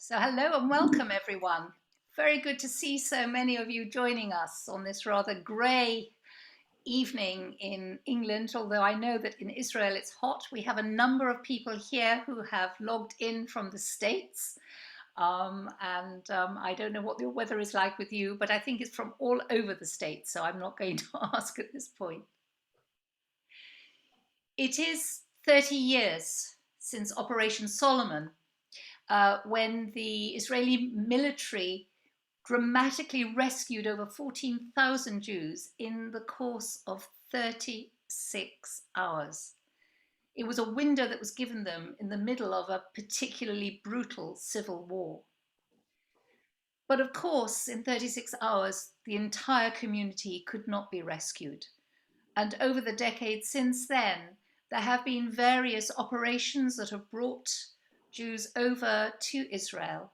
So hello and welcome everyone. Very good to see so many of you joining us on this rather grey evening in England, although I know that in Israel it's hot. We have a number of people here who have logged in from the States. I don't know what the weather is like with you, but I think it's from all over the States, so I'm not going to ask at this point. It is 30 years since Operation Solomon, when the Israeli military dramatically rescued over 14,000 Jews in the course of 36 hours. It was a window that was given them in the middle of a particularly brutal civil war. But of course, in 36 hours, the entire community could not be rescued. And over the decades since then, there have been various operations that have brought Jews over to Israel,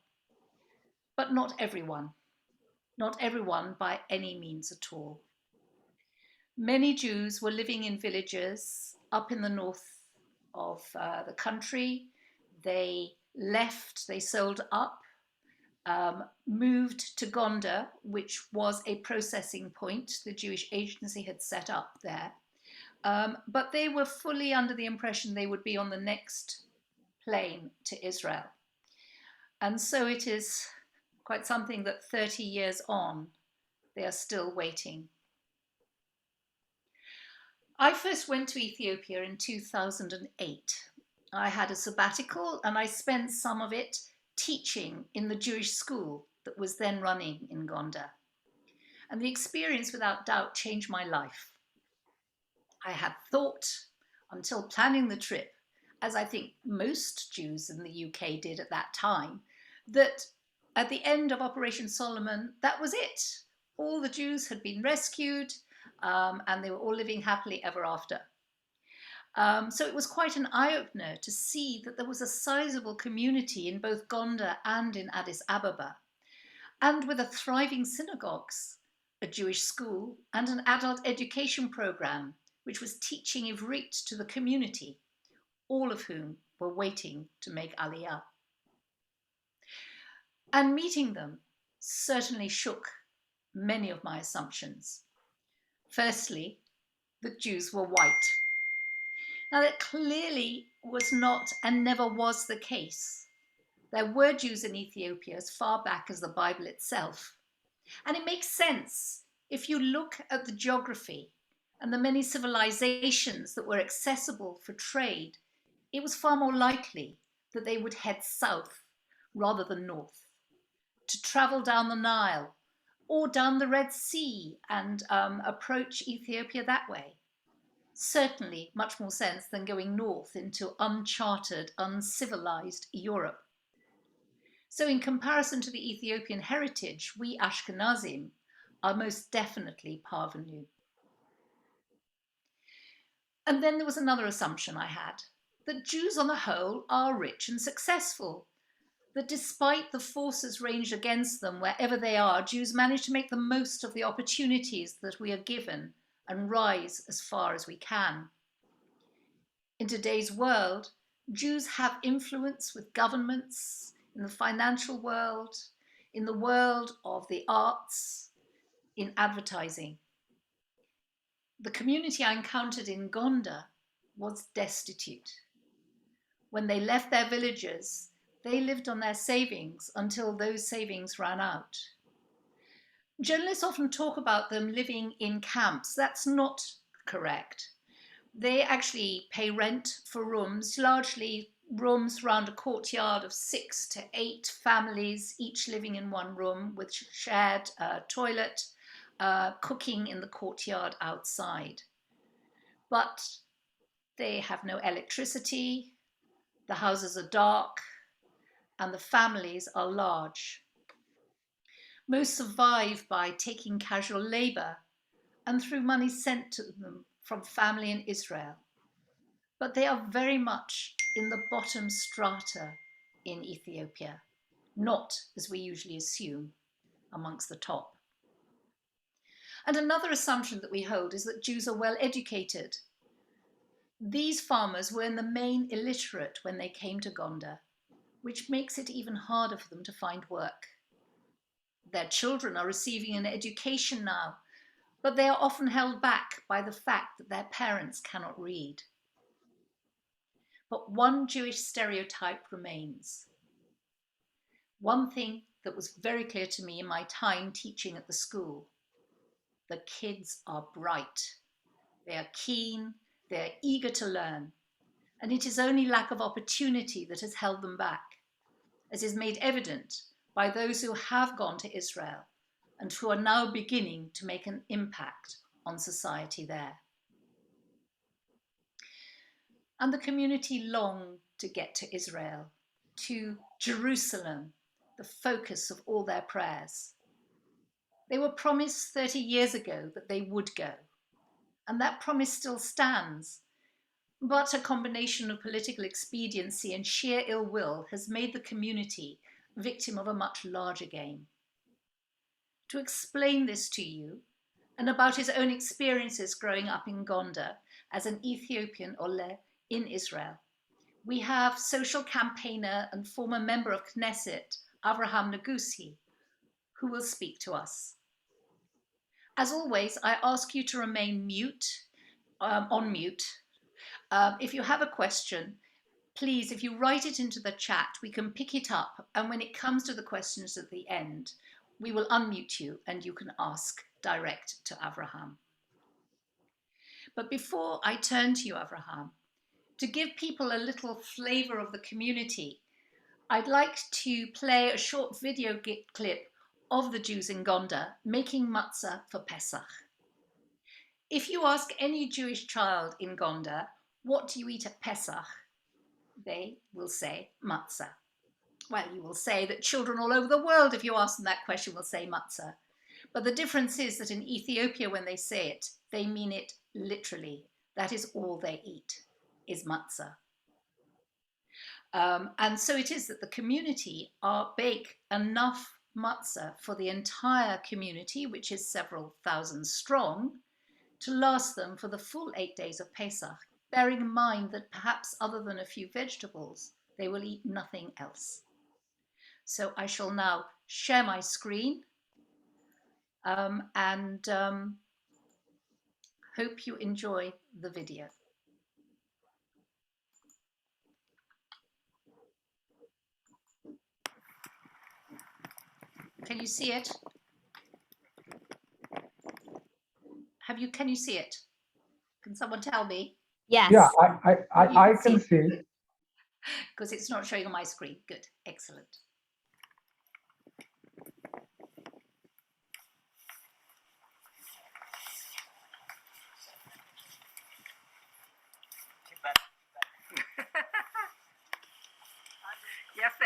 but not everyone by any means at all. Many Jews were living in villages up in the north of the country. They left, they sold up, moved to Gondar, which was a processing point the Jewish agency had set up there. But they were fully under the impression they would be on the next plane to Israel. And so it is quite something that 30 years on, they are still waiting. I first went to Ethiopia in 2008. I had a sabbatical and I spent some of it teaching in the Jewish school that was then running in Gondar. And the experience without doubt changed my life. I had thought, until planning the trip, as I think most Jews in the UK did at that time, that at the end of Operation Solomon, that was it. All the Jews had been rescued and they were all living happily ever after. So it was quite an eye-opener to see that there was a sizable community in both Gondar and in Addis Ababa, and with a thriving synagogues, a Jewish school, and an adult education program, which was teaching Ivrit to the community, all of whom were waiting to make Aliyah. And meeting them certainly shook many of my assumptions. Firstly, that Jews were white. Now, that clearly was not and never was the case. There were Jews in Ethiopia as far back as the Bible itself. And it makes sense if you look at the geography and the many civilizations that were accessible for trade. It was far more likely that they would head south rather than north, to travel down the Nile or down the Red Sea and approach Ethiopia that way. Certainly much more sense than going north into uncharted, uncivilized Europe. So in comparison to the Ethiopian heritage, we Ashkenazim are most definitely parvenu. And then there was another assumption I had, that Jews on the whole are rich and successful, that despite the forces ranged against them wherever they are, Jews manage to make the most of the opportunities that we are given and rise as far as we can. In today's world, Jews have influence with governments, in the financial world, in the world of the arts, in advertising. The community I encountered in Gondar was destitute. When they left their villages, they lived on their savings until those savings ran out. Journalists often talk about them living in camps. That's not correct. They actually pay rent for rooms, largely rooms around a courtyard of 6 to 8 families, each living in one room with shared toilet, cooking in the courtyard outside. But they have no electricity, the houses are dark, and the families are large. Most survive by taking casual labor and through money sent to them from family in Israel. But they are very much in the bottom strata in Ethiopia, not, as we usually assume, amongst the top. And another assumption that we hold is that Jews are well educated. These farmers were in the main illiterate when they came to Gondar. which makes it even harder for them to find work. Their children are receiving an education now, but they are often held back by the fact that their parents cannot read. But one Jewish stereotype remains. One thing that was very clear to me in my time teaching at the school: the kids are bright, they are keen, they are eager to learn, and it is only lack of opportunity that has held them back, as is made evident by those who have gone to Israel and who are now beginning to make an impact on society there. And the community long to get to Israel, to Jerusalem, the focus of all their prayers. They were promised 30 years ago that they would go, and that promise still stands. But a combination of political expediency and sheer ill will has made the community victim of a much larger game. To explain this to you, and about his own experiences growing up in Gondar as an Ethiopian Ole in Israel, we have social campaigner and former member of Knesset, Avraham Nagusi, who will speak to us. As always, I ask you to remain on mute. If you have a question, please, if you write it into the chat, we can pick it up, and when it comes to the questions at the end, we will unmute you and you can ask direct to Avraham. But before I turn to you, Avraham, to give people a little flavor of the community, I'd like to play a short video clip of the Jews in Gondar making matzah for Pesach. If you ask any Jewish child in Gondar, what do you eat at Pesach? They will say matzah. Well, you will say that children all over the world, if you ask them that question, will say matzah. But the difference is that in Ethiopia, when they say it, they mean it literally. That is all they eat, is matzah. And so it is that the community bake enough matzah for the entire community, which is several thousand strong, to last them for the full 8 days of Pesach, bearing in mind that perhaps other than a few vegetables, they will eat nothing else. So I shall now share my screen and hope you enjoy the video. Can you see it? Can you see it? Can someone tell me? Yes. Yeah, I can see. Because it's not showing on my screen. Good, excellent. יפה.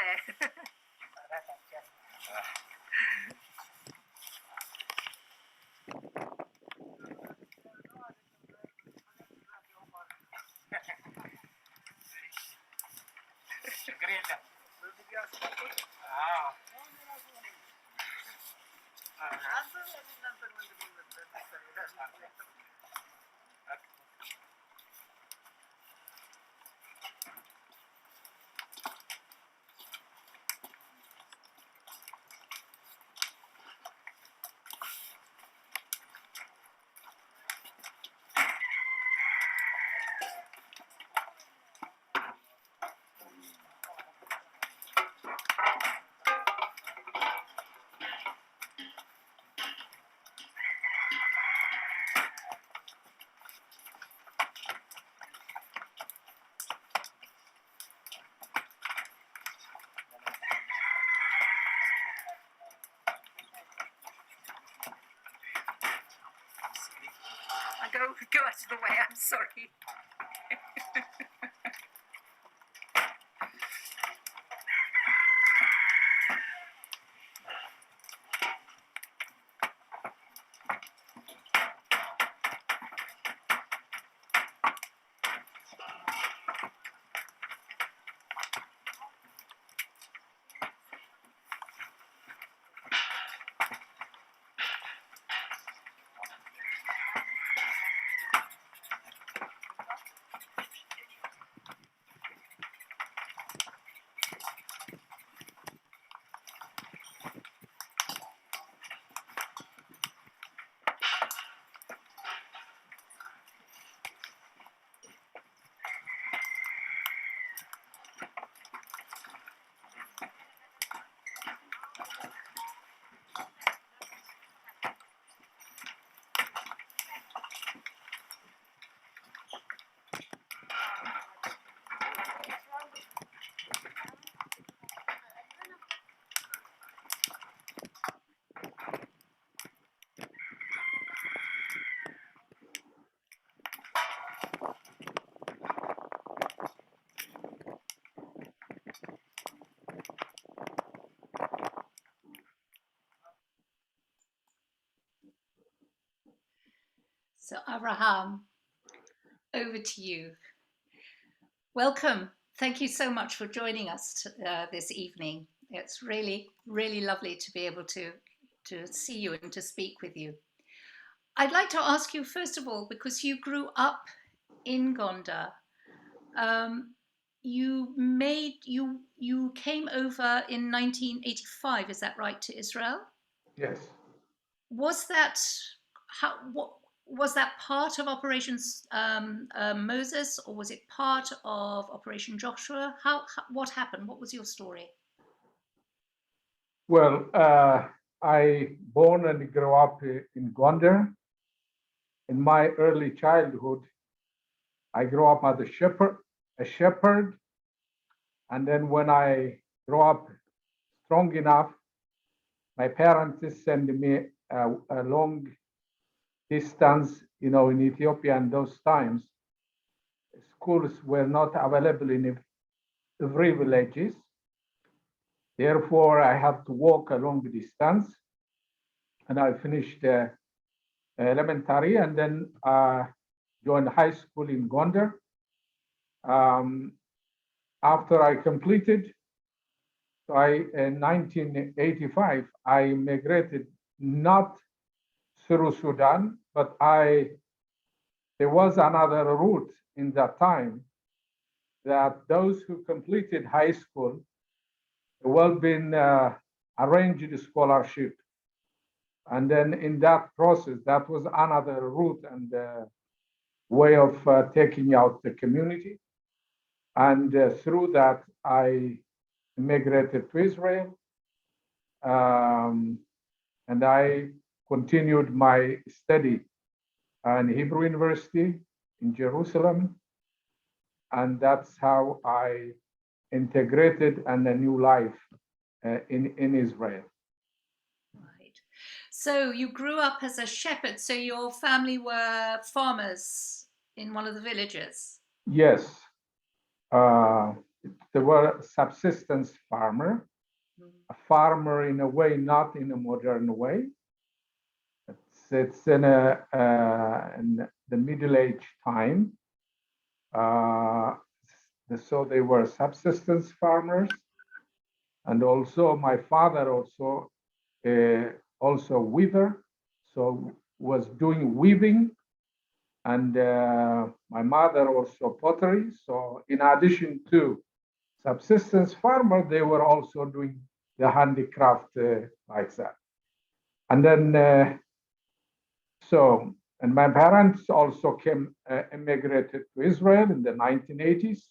Go out of the way, I'm sorry. So Avraham, over to you. Welcome. Thank you so much for joining us this evening. It's really, really lovely to be able to see you and to speak with you. I'd like to ask you, first of all, because you grew up in Gondar, you came over in 1985, is that right, to Israel? Yes. Was that was that part of Operation Moses, or was it part of Operation Joshua? What happened? What was your story? Well, I born and grew up in Gondar. In my early childhood, I grew up as a shepherd, and then when I grew up strong enough, my parents sent me a long distance. In Ethiopia in those times, schools were not available in every villages. Therefore, I had to walk a long distance, and I finished elementary, and then joined high school in Gondar. After I completed, so in 1985, I migrated not through Sudan, but there was another route in that time that those who completed high school well been arranged scholarship. And then in that process, that was another route and way of taking out the community. And through that, I immigrated to Israel. And I continued my study at Hebrew University in Jerusalem. And that's how I integrated and a new life in Israel. Right. So you grew up as a shepherd. So your family were farmers in one of the villages? Yes. They were subsistence farmer, a farmer in a way, not in a modern way. It's in the Middle Age time. So they were subsistence farmers, and also my father also weaver, so was doing weaving, and my mother also pottery. So in addition to subsistence farmer, they were also doing the handicraft like that. And then and my parents also immigrated to Israel in the 1980s,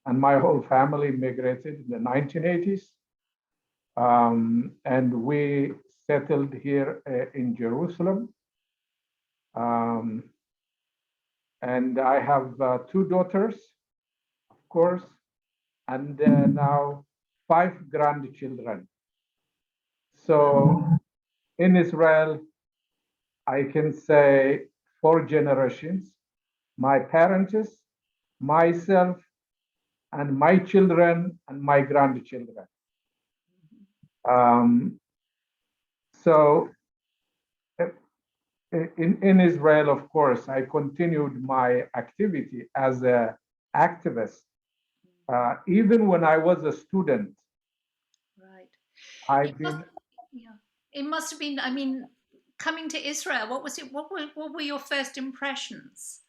and my whole family immigrated in the 1980s. And we settled here in Jerusalem. And I have two daughters, of course, and now 5 grandchildren. So in Israel, I can say 4 generations, my parents, myself, and my children, and my grandchildren. So in Israel, of course, I continued my activity as an activist, even when I was a student. Right. It must have been, I mean, coming to Israel, what were your first impressions?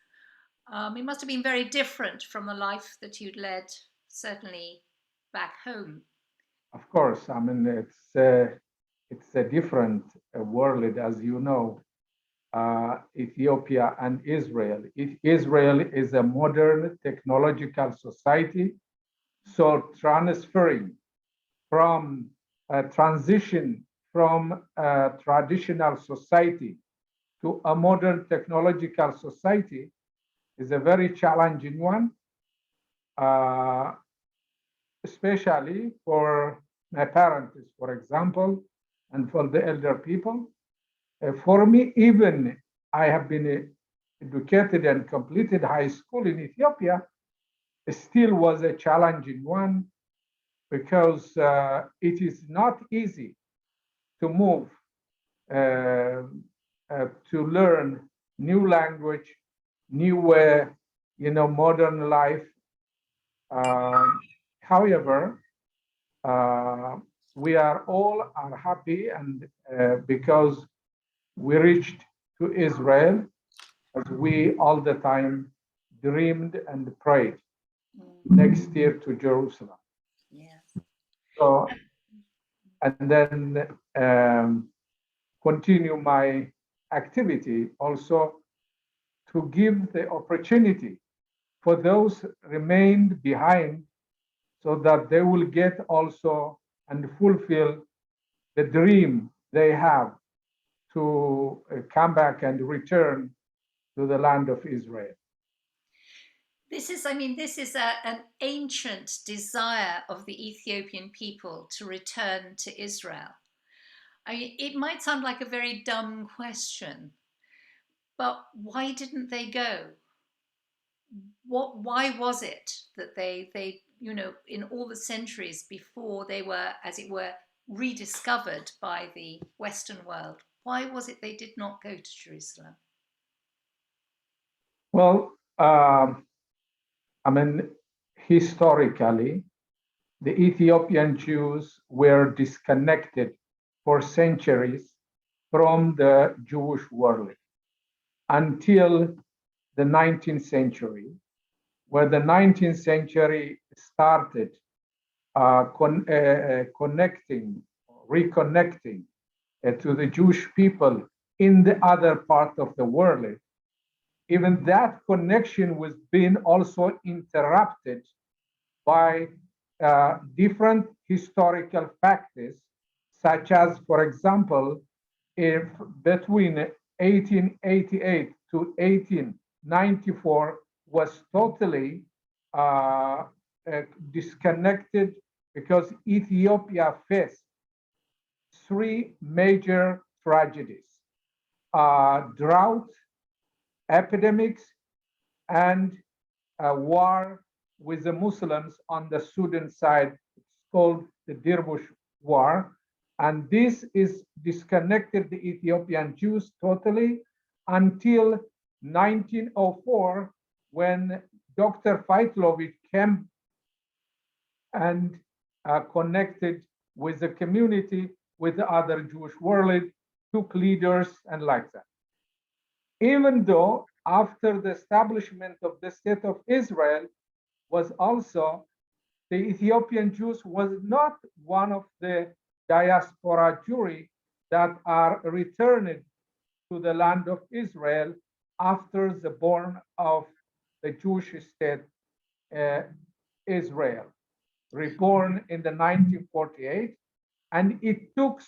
It must have been very different from the life that you'd led, certainly back home. Of course, I mean, it's a different world, as you know. Ethiopia and Israel. Israel is a modern technological society, so transferring from a transition from a traditional society to a modern technological society is a very challenging one, especially for my parents, for example, and for the elder people. For me, even I have been educated and completed high school in Ethiopia, it still was a challenging one because it is not easy to move to learn new language, new way, modern life. However, we are all are happy and because we reached to Israel as we all the time dreamed and prayed next year to Jerusalem. Yes. So, and then continue my activity also to give the opportunity for those remained behind so that they will get also and fulfill the dream they have to come back and return to the land of Israel. This is an ancient desire of the Ethiopian people to return to Israel. I mean, it might sound like a very dumb question, but why didn't they go? Why was it that they in all the centuries before they were, as it were, rediscovered by the Western world, why was it they did not go to Jerusalem? Well, historically, the Ethiopian Jews were disconnected for centuries from the Jewish world until the 19th century, where the 19th century started reconnecting to the Jewish people in the other part of the world. Even that connection was being also interrupted by different historical factors, such as, for example, if between 1888 to 1894 was totally disconnected because Ethiopia faced three major tragedies: drought, epidemics, and a war with the Muslims on the Sudan side. It's called the Dirbush War. And this is disconnected the Ethiopian Jews totally until 1904, when Dr. Feitlovich came and connected with the community, with the other Jewish world, took leaders and like that. Even though after the establishment of the state of Israel was also, the Ethiopian Jews was not one of the diaspora Jewry that are returned to the land of Israel after the born of the Jewish state Israel, reborn in the 1948, and it took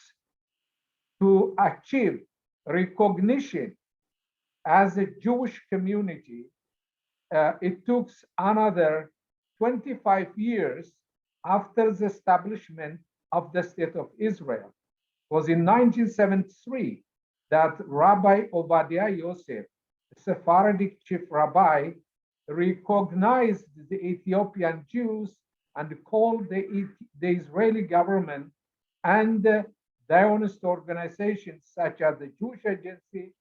to achieve recognition as a Jewish community. It took another 25 years after the establishment of the state of Israel. It was in 1973 that Rabbi Obadiah Yosef, Sephardic chief rabbi, recognized the Ethiopian Jews and called the Israeli government and Zionist organizations such as the Jewish Agency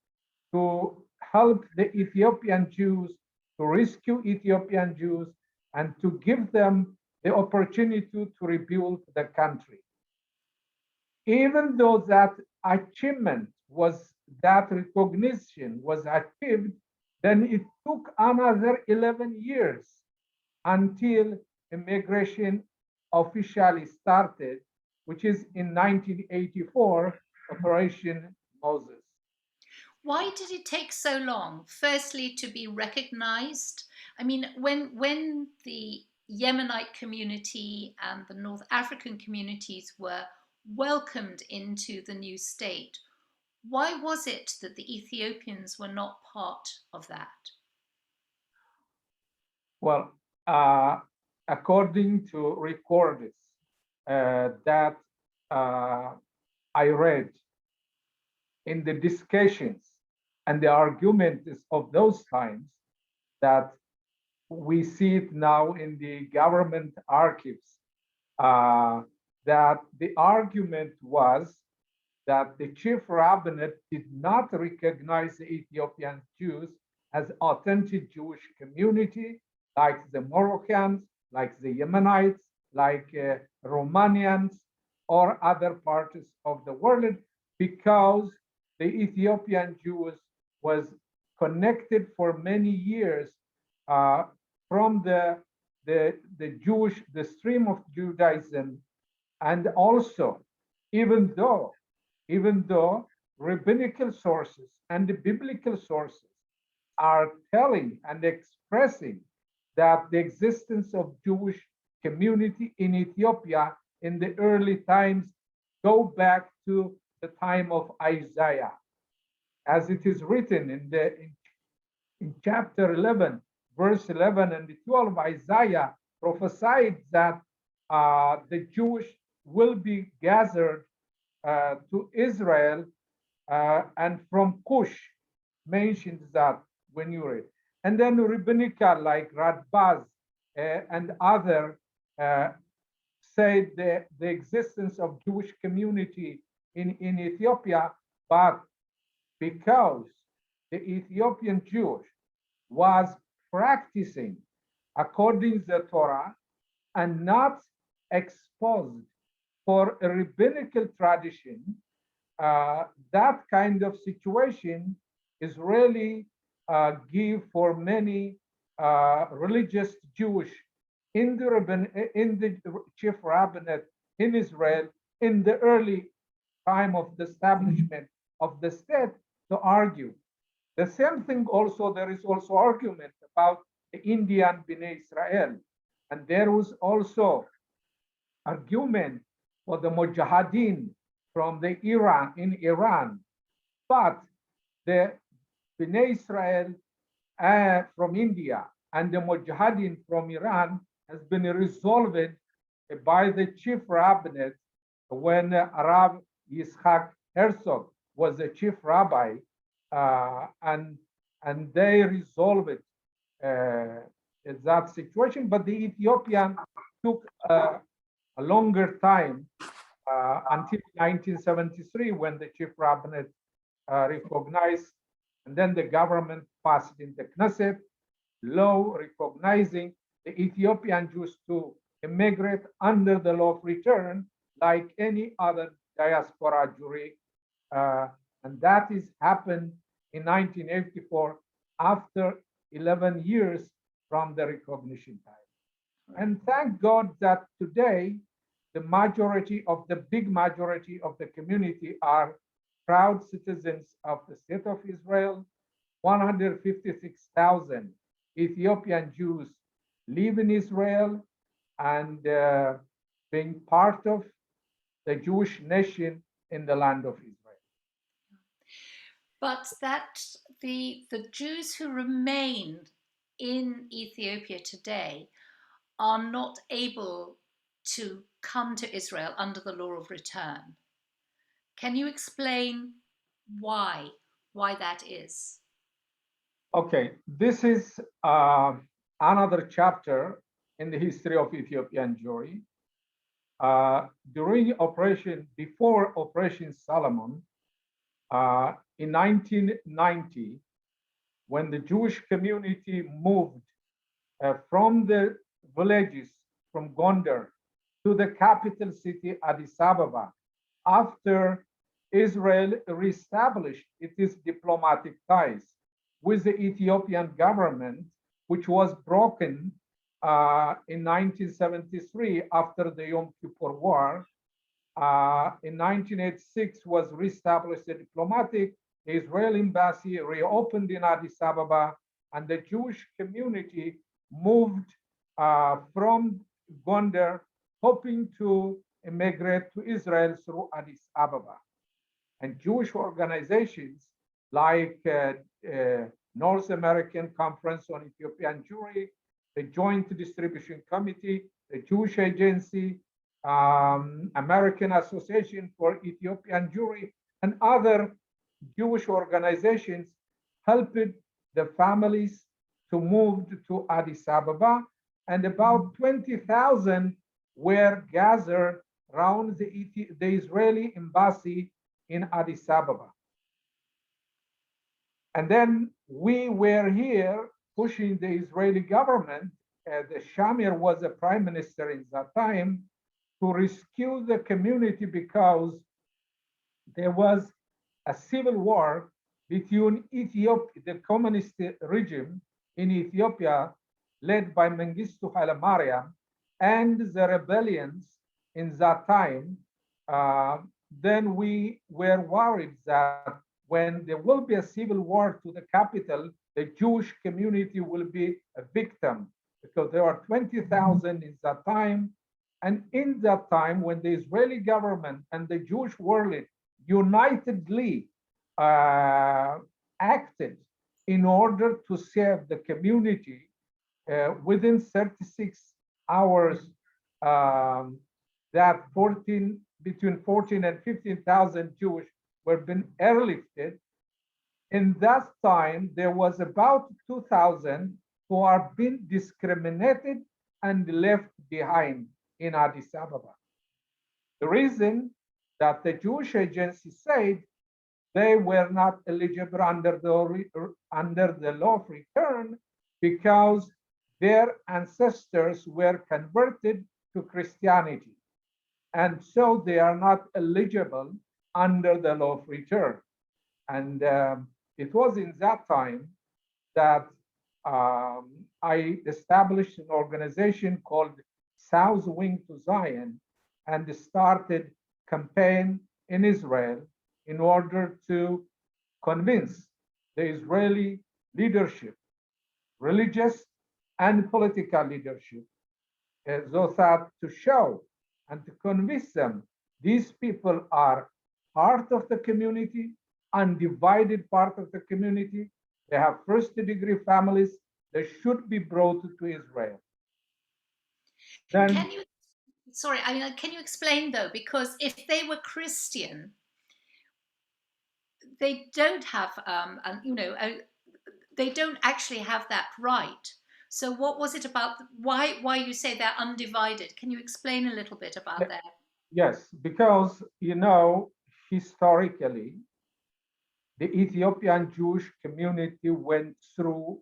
to help the Ethiopian Jews, to rescue Ethiopian Jews, and to give them the opportunity to rebuild the country. Even though that achievement was, that recognition was achieved, then it took another 11 years until immigration officially started, which is in 1984, Operation Moses. Why did it take so long? Firstly, to be recognized. I mean, when the Yemenite community and the North African communities were welcomed into the new state, why was it that the Ethiopians were not part of that? Well, according to records that I read in the discussions and the arguments of those times, that we see it now in the government archives, that the argument was that the chief rabbinate did not recognize the Ethiopian Jews as authentic Jewish community, like the Moroccans, like the Yemenites, like Romanians, or other parts of the world, because the Ethiopian Jews was connected for many years from the stream of Judaism, and also, even though rabbinical sources and the biblical sources are telling and expressing that the existence of Jewish community in Ethiopia in the early times go back to the time of Isaiah, as it is written in chapter 11, verse 11 and 12. Isaiah prophesied that the Jewish will be gathered to Israel, and from Cush mentions that when you read. And then rabbinical like Radbaz and other said the existence of Jewish community in Ethiopia, but because the Ethiopian Jewish was practicing according to the Torah and not exposed for a rabbinical tradition, that kind of situation is really give for many religious Jewish in the chief rabbinate in Israel in the early time of the establishment of the state to argue. The same thing also, there is also argument about the Indian Bnei Israel. And there was also argument for the Mujahideen from the Iran. But the Bnei Israel from India and the Mujahideen from Iran has been resolved by the chief rabbinate when Arab Yitzhak Herzog was the chief rabbi, and they resolved that situation. But the Ethiopian took a longer time until 1973, when the chief rabbinate recognized, and then the government passed in the Knesset law recognizing the Ethiopian Jews to immigrate under the law of return like any other diaspora Jewry. And that is happened in 1984 after 11 years from the recognition time. And thank God that today the big majority of the community are proud citizens of the state of Israel. 156,000 Ethiopian Jews live in Israel and being part of the Jewish nation in the land of Israel. But that the Jews who remain in Ethiopia today are not able to come to Israel under the law of return. Can you explain why that is? Okay, this is another chapter in the history of Ethiopian Jewry. Before Operation Solomon, in 1990, when the Jewish community moved from the villages from Gondar to the capital city, Addis Ababa, after Israel reestablished its diplomatic ties with the Ethiopian government, which was broken in 1973 after the Yom Kippur War. In 1986 was reestablished the diplomatic. The Israeli embassy reopened in Addis Ababa, and the Jewish community moved from Gondar, hoping to immigrate to Israel through Addis Ababa. And Jewish organizations like North American Conference on Ethiopian Jewry, the Joint Distribution Committee, the Jewish Agency, American Association for Ethiopian Jewry, and other Jewish organizations helped the families to move to Addis Ababa, and about 20,000 were gathered around the Israeli embassy in Addis Ababa. And then we were here pushing the Israeli government, the Shamir was a prime minister in that time, to rescue the community because there was a civil war between Ethiopia, the communist regime in Ethiopia, led by Mengistu Haile Mariam, and the rebellions in that time. Then we were worried that when there will be a civil war to the capital, the Jewish community will be a victim because there are 20,000 in that time. And in that time, when the Israeli government and the Jewish world unitedly acted in order to save the community, within 36 hours, that between 14 and 15,000 Jewish were been airlifted. In that time, there was about 2,000 who are being discriminated and left behind in Addis Ababa. The reason that the Jewish agency said they were not eligible under the law of return because their ancestors were converted to Christianity. And so they are not eligible under the law of return. And it was in that time that I established an organization called South Wing to Zion and started campaign in Israel in order to convince the Israeli leadership, religious and political leadership, so that to show and to convince them these people are part of the community, undivided part of the community. They have first-degree families. They should be brought to Israel. Then, can you explain though? Because if they were Christian, they don't have, they don't actually have that right. So what was it about why you say they're undivided? Can you explain a little bit about that? yes, because historically, the Ethiopian Jewish community went through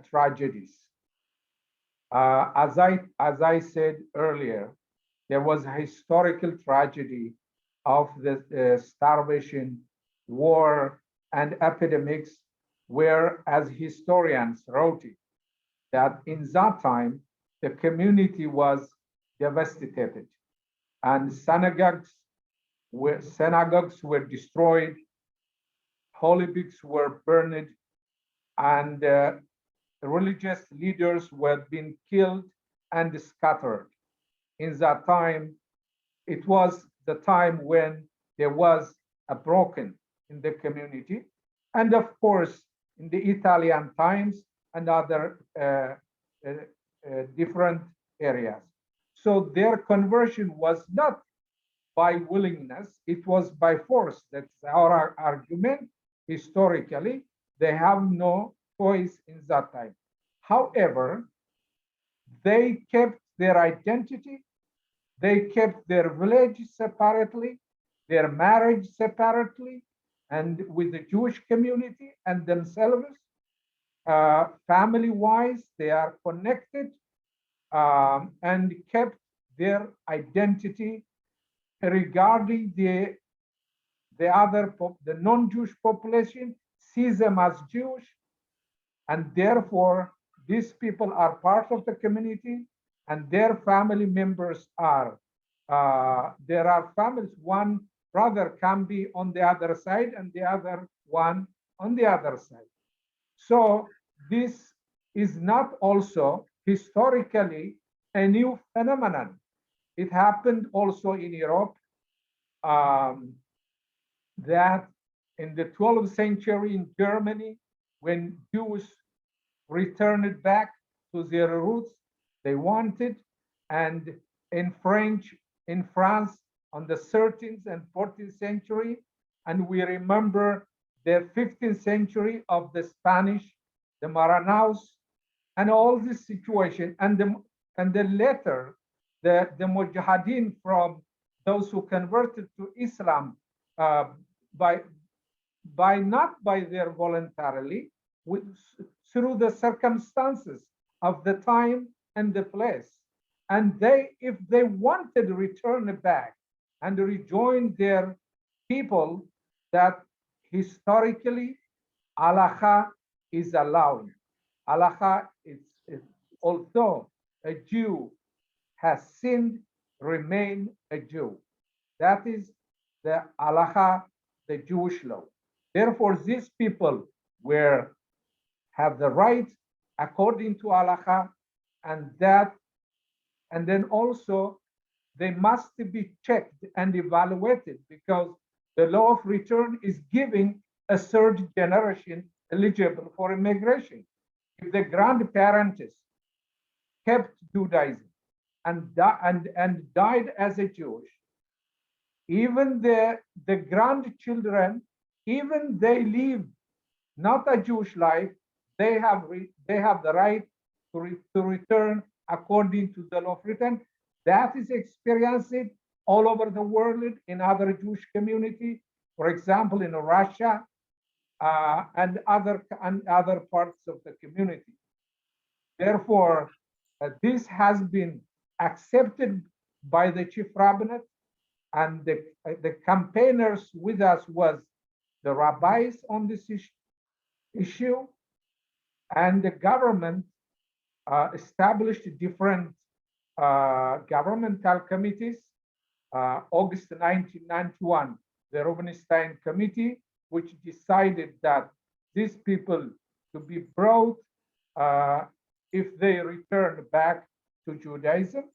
tragedies. As I said earlier, there was a historical tragedy of the starvation, war, and epidemics, where, as historians wrote it, that in that time the community was devastated, and synagogues were destroyed, holy books were burned, and religious leaders were being killed and scattered. In that time, it was the time when there was a broken in the community, and of course, in the Italian times and other different areas. So their conversion was not by willingness, it was by force. That's our argument. Historically, they have no choice in that time. However, they kept their identity, they kept their village separately, their marriage separately, and with the Jewish community and themselves, family-wise, they are connected and kept their identity regarding the non-Jewish population, sees them as Jewish, and therefore these people are part of the community, and their family members are. There are families, one brother can be on the other side and the other one on the other side. So this is not also historically a new phenomenon. It happened also in Europe, that in the 12th century in Germany, when Jews returned back to their roots, they wanted, and in France on the 13th and 14th century, and we remember the 15th century of the Spanish, the Maranaos, and all this situation, and the later, the Mujahideen from those who converted to Islam uh, by not by their voluntarily, with, through the circumstances of the time and the place. And they, if they wanted to return back and rejoin their people, that historically halacha is allowing. Halacha is although a Jew has sinned, remain a Jew. That is the halacha, the Jewish law. Therefore, these people were have the right according to halacha, and then also they must be checked and evaluated, because the law of return is giving a third generation eligible for immigration. If the grandparents kept Judaism and died as a Jewish, even the grandchildren, even they live not a Jewish life, they have the right to return according to the law of return. That is experienced all over the world in other Jewish community, for example, in Russia and other parts of the community. Therefore, this has been accepted by the chief rabbinate, and the campaigners with us was the rabbis on this issue, and the government established different governmental committees. August 1991, the Rubinstein Committee, which decided that these people to be brought if they return back to Judaism,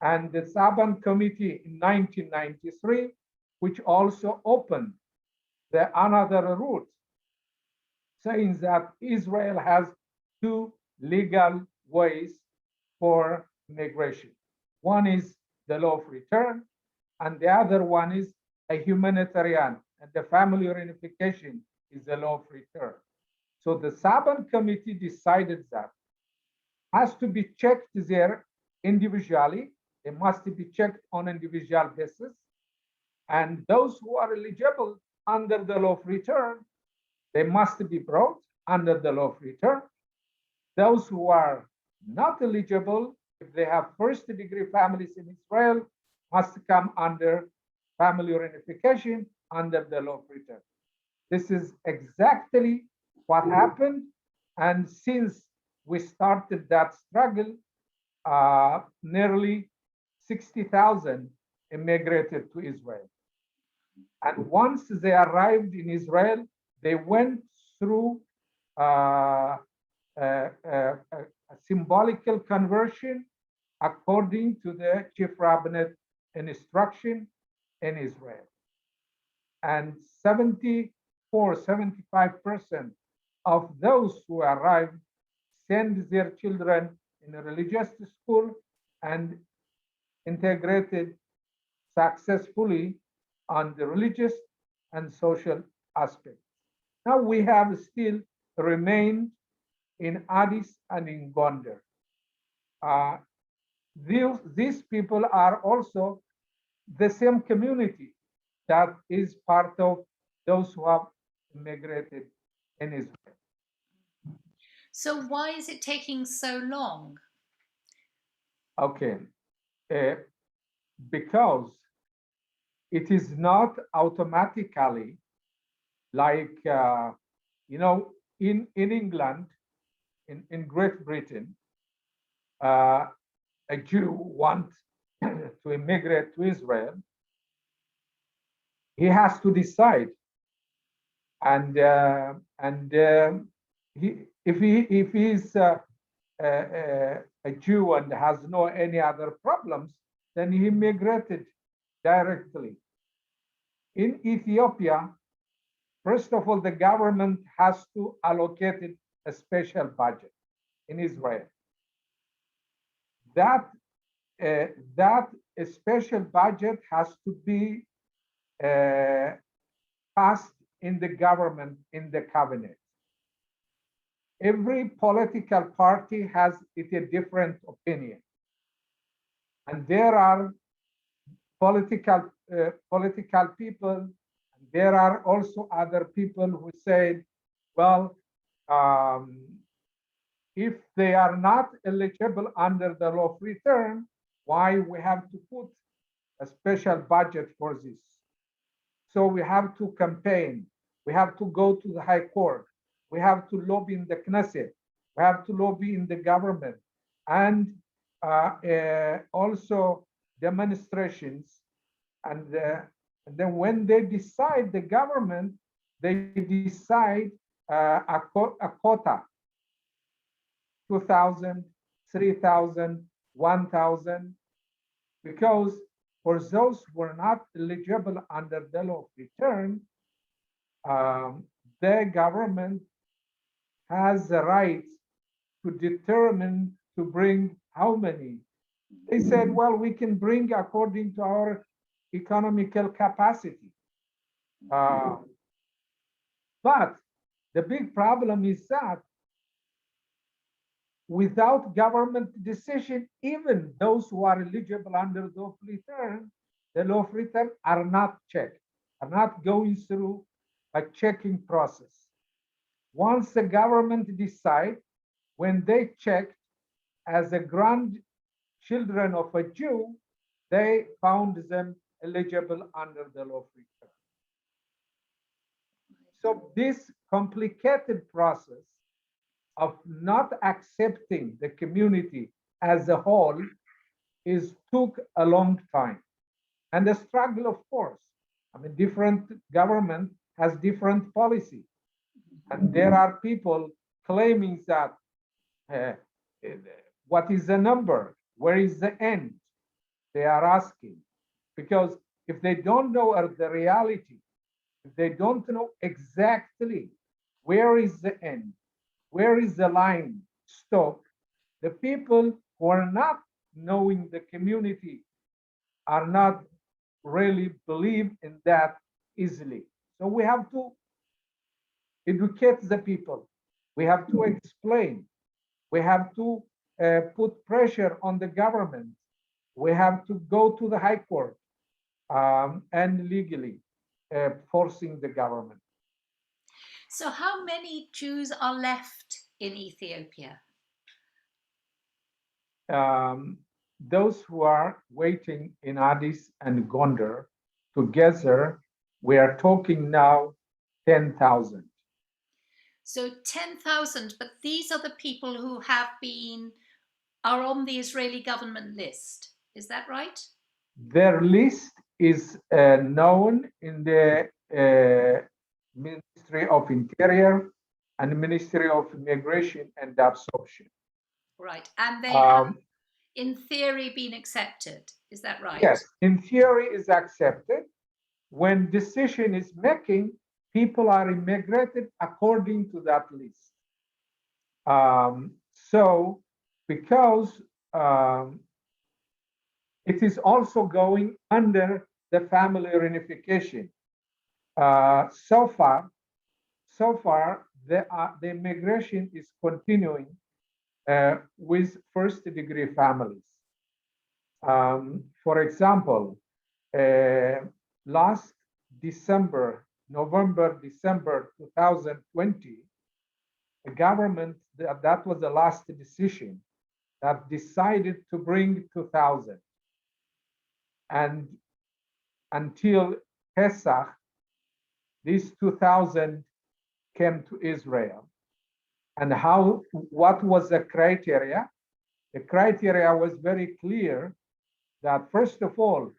and the Saban Committee in 1993, which also opened another route, saying that Israel has two legal ways for migration. One is the law of return, and the other one is a humanitarian, and the family reunification is the law of return. So the Saban Committee decided that has to be checked there individually. They must be checked on individual basis. And those who are eligible under the law of return, they must be brought under the law of return. Those who are not eligible, if they have first-degree families in Israel, must come under family reunification under the law of return. This is exactly what happened. And since we started that struggle, nearly 60,000 immigrated to Israel. And once they arrived in Israel, they went through a symbolical conversion according to the chief rabbinate instruction in Israel. And 75% of those who arrived send their children in a religious school and integrated successfully on the religious and social aspects. Now we have still remained in Addis and in Gondar. These people are also the same community that is part of those who have immigrated in Israel. So why is it taking so long? Okay, because it is not automatically like, in England, in Great Britain, a Jew wants to immigrate to Israel, he has to decide. And if he's a Jew and has no any other problems, then he immigrated directly. In Ethiopia, first of all, the government has to allocate a special budget in Israel. That special budget has to be passed in the government, in the cabinet. Every political party has a different opinion. And there are political people. There are also other people who said, well, if they are not eligible under the law of return, why we have to put a special budget for this? So we have to campaign. We have to go to the High Court. We have to lobby in the Knesset. We have to lobby in the government. And also demonstrations. And then when they decide, the government, they decide a quota, 2,000, 3,000, 1,000, because for those who are not eligible under the law of return, the government has the right to determine to bring how many. They said, well, we can bring according to our economical capacity. But the big problem is that without government decision, even those who are eligible under the law of return are not checked, are not going through a checking process. Once the government decide, when they checked as a grandchildren of a Jew, they found them eligible under the law of return. So this complicated process of not accepting the community as a whole took a long time. And the struggle, of course, I mean, different government has different policy. And there are people claiming that what is the number? Where is the end? They are asking. Because if they don't know the reality, if they don't know exactly where is the end, where is the line stop, the people who are not knowing the community are not really believe in that easily. So we have to educate the people. We have to explain. We have to put pressure on the government. We have to go to the High Court and legally forcing the government. So how many Jews are left in Ethiopia? Those who are waiting in Addis and Gondar together, we are talking now 10,000. So 10,000, but these are the people who are on the Israeli government list. Is that right? Their list is known in the Ministry of Interior and Ministry of Immigration and Absorption. Right, and they have, in theory, been accepted. Is that right? Yes, in theory is accepted. When decision is making, people are immigrated according to that list. So because it is also going under the family reunification. So far, the immigration is continuing with first-degree families. For example, last November, December 2020, the government, that was the last decision, that decided to bring 2,000. And until Pesach, these 2,000 came to Israel. And what was the criteria? The criteria was very clear that, first of all,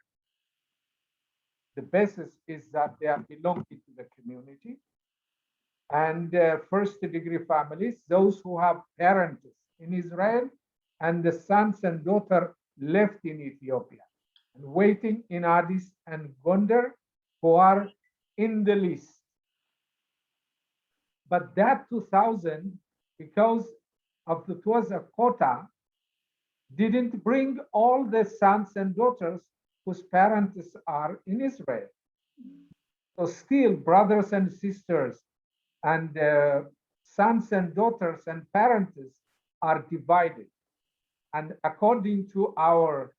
the basis is that they are belonging to the community. And first-degree families, those who have parents in Israel and the sons and daughters left in Ethiopia and waiting in Addis and Gondar, who are in the list. But that 2,000, because it was a quota, didn't bring all the sons and daughters whose parents are in Israel. So still, brothers and sisters and sons and daughters and parents are divided. And according to our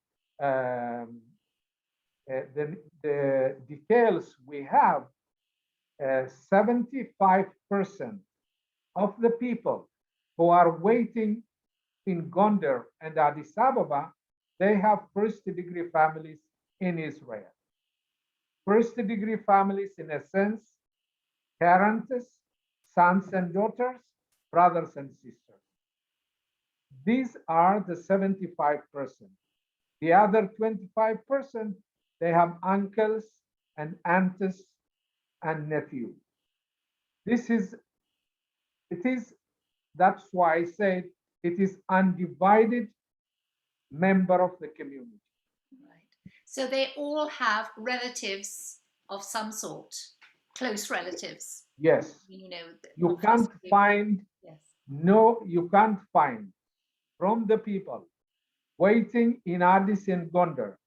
the details we have, 75% of the people who are waiting in Gondar and Addis Ababa, they have first-degree families in Israel. First-degree families, in a sense, parents, sons and daughters, brothers and sisters. These are the 75%. The other 25%, they have uncles and aunts and nephews. That's why I said it is undivided member of the community. Right. So they all have relatives of some sort, close relatives. Yes. You can't find, you can't find from the people waiting in Addis and Gondar.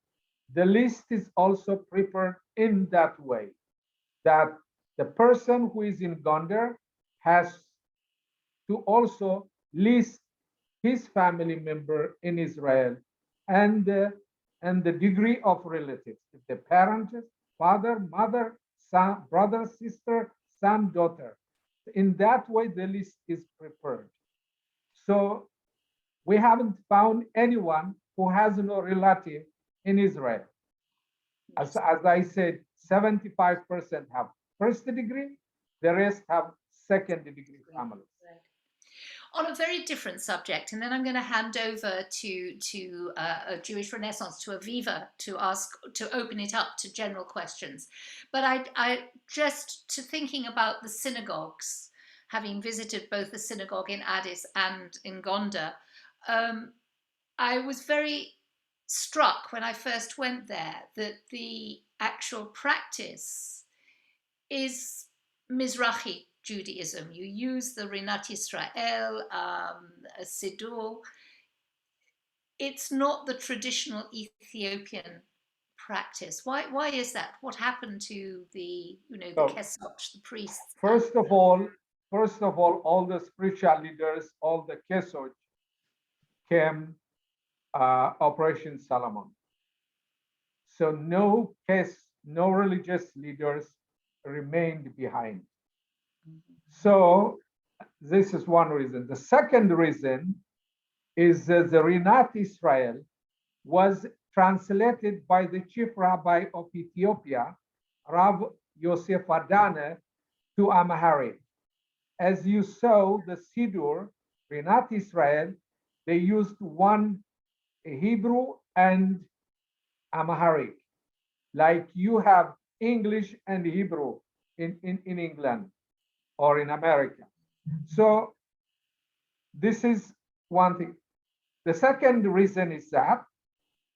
The list is also prepared in that way, that the person who is in Gondar has to also list his family member in Israel and the degree of relatives, the parents, father, mother, son, brother, sister, son, daughter. In that way, the list is prepared. So we haven't found anyone who has no relative in Israel. As I said, 75% have first degree, the rest have second degree families. Right. On a very different subject, and then I'm going to hand over to a Jewish Renaissance, to Aviva, to open it up to general questions. But I just to thinking about the synagogues, having visited both the synagogue in Addis and in Gondar, I was very struck when I first went there that the actual practice is Mizrahi Judaism. You use the Rinat Yisrael, Siddur. It's not the traditional Ethiopian practice. Why is that? What happened to the Kesach, the priests? First of all the spiritual leaders, all the Kesach came Operation Solomon. So no religious leaders remained behind. So this is one reason. The second reason is the Rinat Israel was translated by the chief rabbi of Ethiopia, Rav Yosef Adane, to Amharic. As you saw, the Siddur, Rinat Israel, they used one Hebrew and Amharic, like you have English and Hebrew in England or in America. So this is one thing. The second reason is that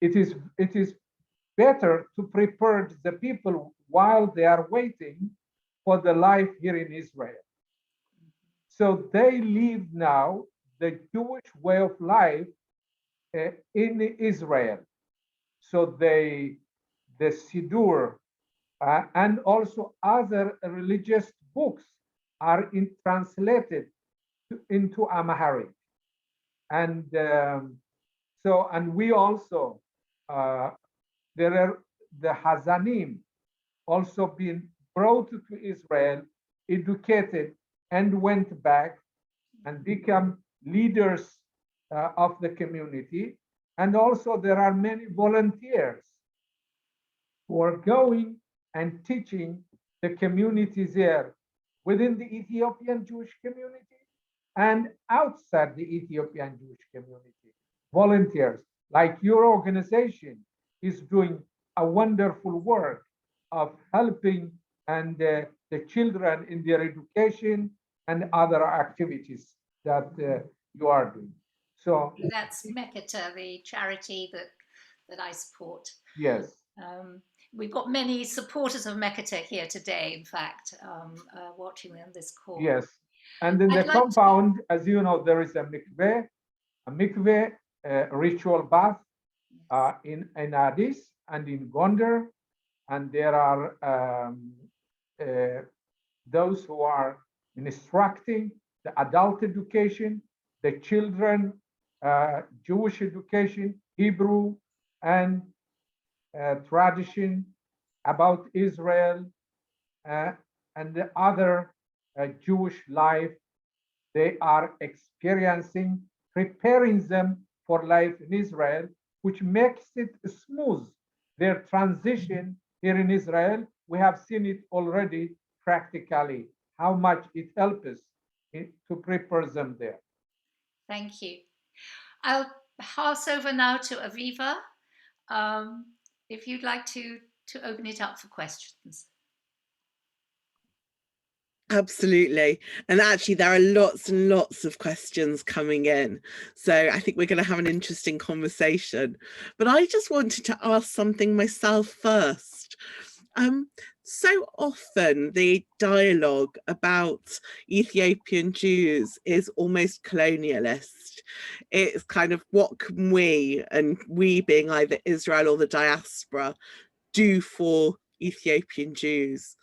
it is better to prepare the people while they are waiting for the life here in Israel. So they live now the Jewish way of life in Israel. So the Siddur and also other religious books are translated into Amharic. And and we also, there are the Hazanim also been brought to Israel, educated, and went back and become leaders of the community. And also there are many volunteers who are going and teaching the communities there within the Ethiopian Jewish community and outside the Ethiopian Jewish community. Volunteers, like your organization, is doing a wonderful work of helping and the children in their education and other activities that you are doing. So that's Meketa, the charity that I support. Yes. We've got many supporters of Meketa here today, in fact, watching on this call. Yes. And in the compound, as you know, there is a mikveh ritual bath in Addis and in Gondar. And there are those who are instructing the adult education, the children, Jewish education, Hebrew, and tradition about Israel and the other Jewish life they are experiencing, preparing them for life in Israel, which makes it smooth. Their transition here in Israel, we have seen it already practically, how much it helps to prepare them there. Thank you. I'll pass over now to Aviva, if you'd like to open it up for questions. Absolutely. And actually, there are lots and lots of questions coming in. So I think we're going to have an interesting conversation. But I just wanted to ask something myself first. So often the dialogue about Ethiopian Jews is almost colonialist. It's kind of what can we, and we being either Israel or the diaspora, do for Ethiopian Jews?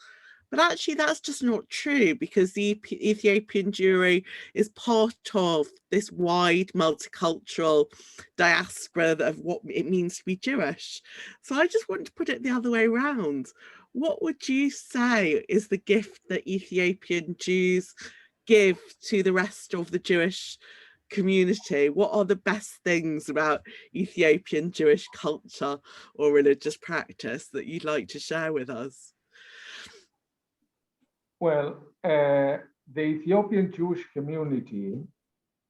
But actually that's just not true, because the Ethiopian Jewry is part of this wide multicultural diaspora of what it means to be Jewish. So I just want to put it the other way around. What would you say is the gift that Ethiopian Jews give to the rest of the Jewish community? What are the best things about Ethiopian Jewish culture or religious practice that you'd like to share with us? Well, the Ethiopian Jewish community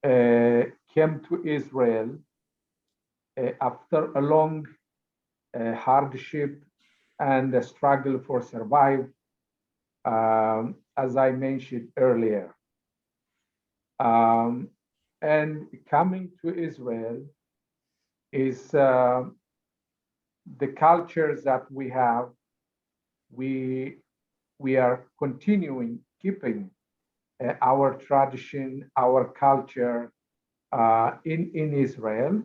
came to Israel after a long hardship and a struggle for survival, as I mentioned earlier. And coming to Israel is the cultures that we have. We are continuing keeping our tradition, our culture in Israel,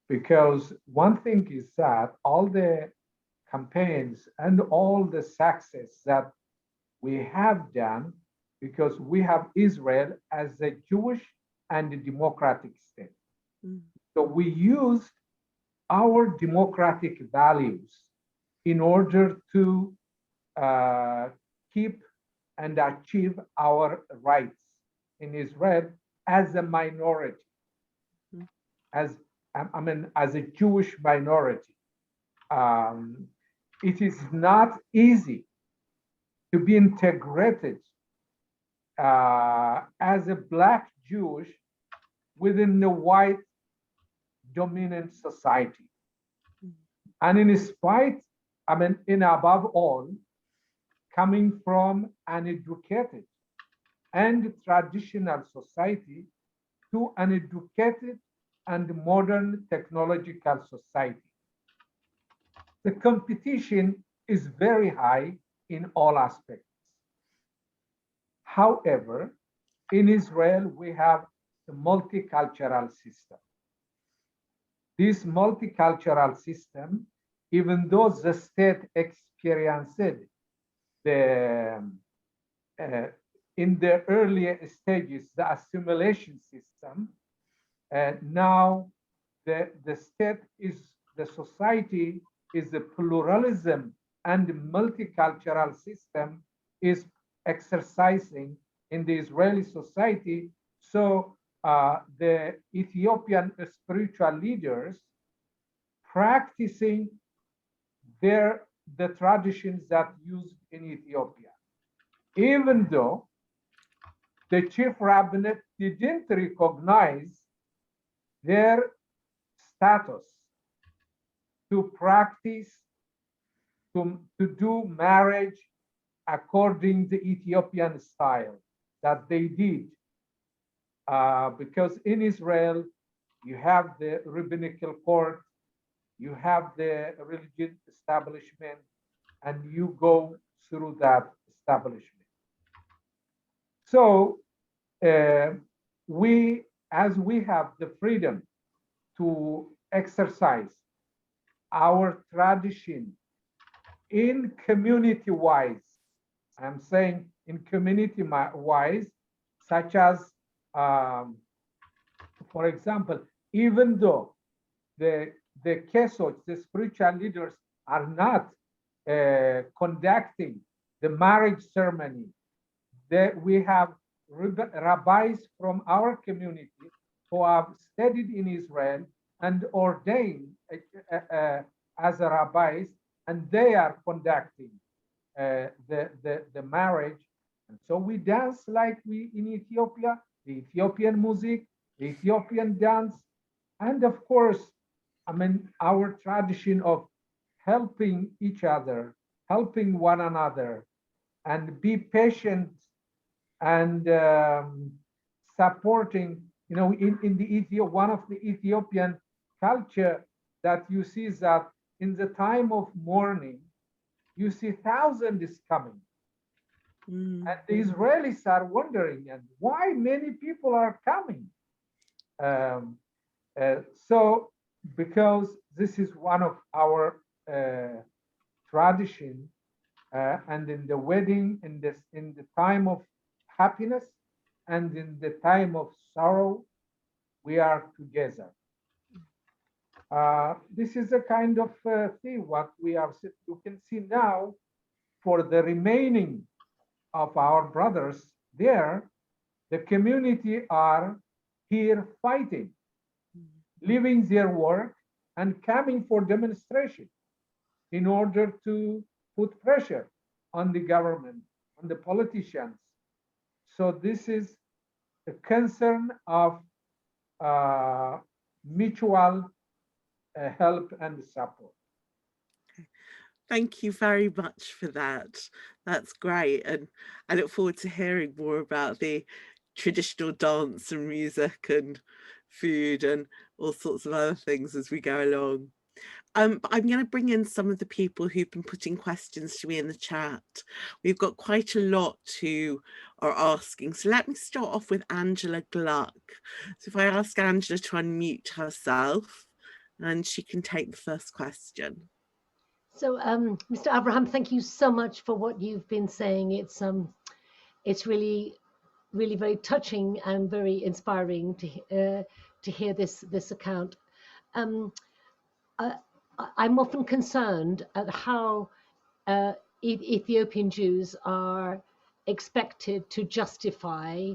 because one thing is that all the campaigns and all the success that we have done, because we have Israel as a Jewish and a democratic state. So we used our democratic values in order to keep and achieve our rights in Israel as a minority, as a Jewish minority. It is not easy to be integrated as a Black Jewish within the white dominant society. And in spite, in above all, coming from an educated and traditional society to an educated and modern technological society. The competition is very high in all aspects. However, in Israel, we have a multicultural system. This multicultural system, even though the state experienced in the earlier stages, the assimilation system, now the state is, the society is a pluralism and multicultural system is exercising in the Israeli society. So the Ethiopian spiritual leaders practicing the traditions that used in Ethiopia, even though the chief rabbinate didn't recognize their status to practice, to do marriage according to Ethiopian style that they did. Because in Israel, you have the rabbinical court, you have the religious establishment, and you go through that establishment. So as we have the freedom to exercise our tradition in community-wise, I'm saying in community-wise, such as, for example, even though the kesots, the spiritual leaders, are not conducting the marriage ceremony. We have rabbis from our community who have studied in Israel and ordained as a rabbis, and they are conducting the marriage. And so we dance like we in Ethiopia, the Ethiopian music, the Ethiopian dance, and of course, I mean, our tradition of helping each other, helping one another, and be patient and supporting. You know, in the one of the Ethiopian culture that you see is that in the time of mourning, you see thousands coming. And the Israelis are wondering, and why many people are coming. So, because this is one of our tradition, and in the wedding, in the time of happiness, and in the time of sorrow, we are together. This is a kind of thing what we are. You can see now, for the remaining of our brothers there, the community are here fighting, leaving their work and coming for demonstration in order to put pressure on the government, on the politicians. So this is a concern of mutual help and support. Thank you very much for that. That's great. And I look forward to hearing more about the traditional dance and music and food and all sorts of other things as we go along. But I'm going to bring in some of the people who've been putting questions to me in the chat. We've got quite a lot who are asking. So let me start off with Angela Gluck. So if I ask Angela to unmute herself, and she can take the first question. So, Mr. Avraham, thank you so much for what you've been saying. It's really very touching and very inspiring to hear this account. I'm often concerned at how Ethiopian Jews are expected to justify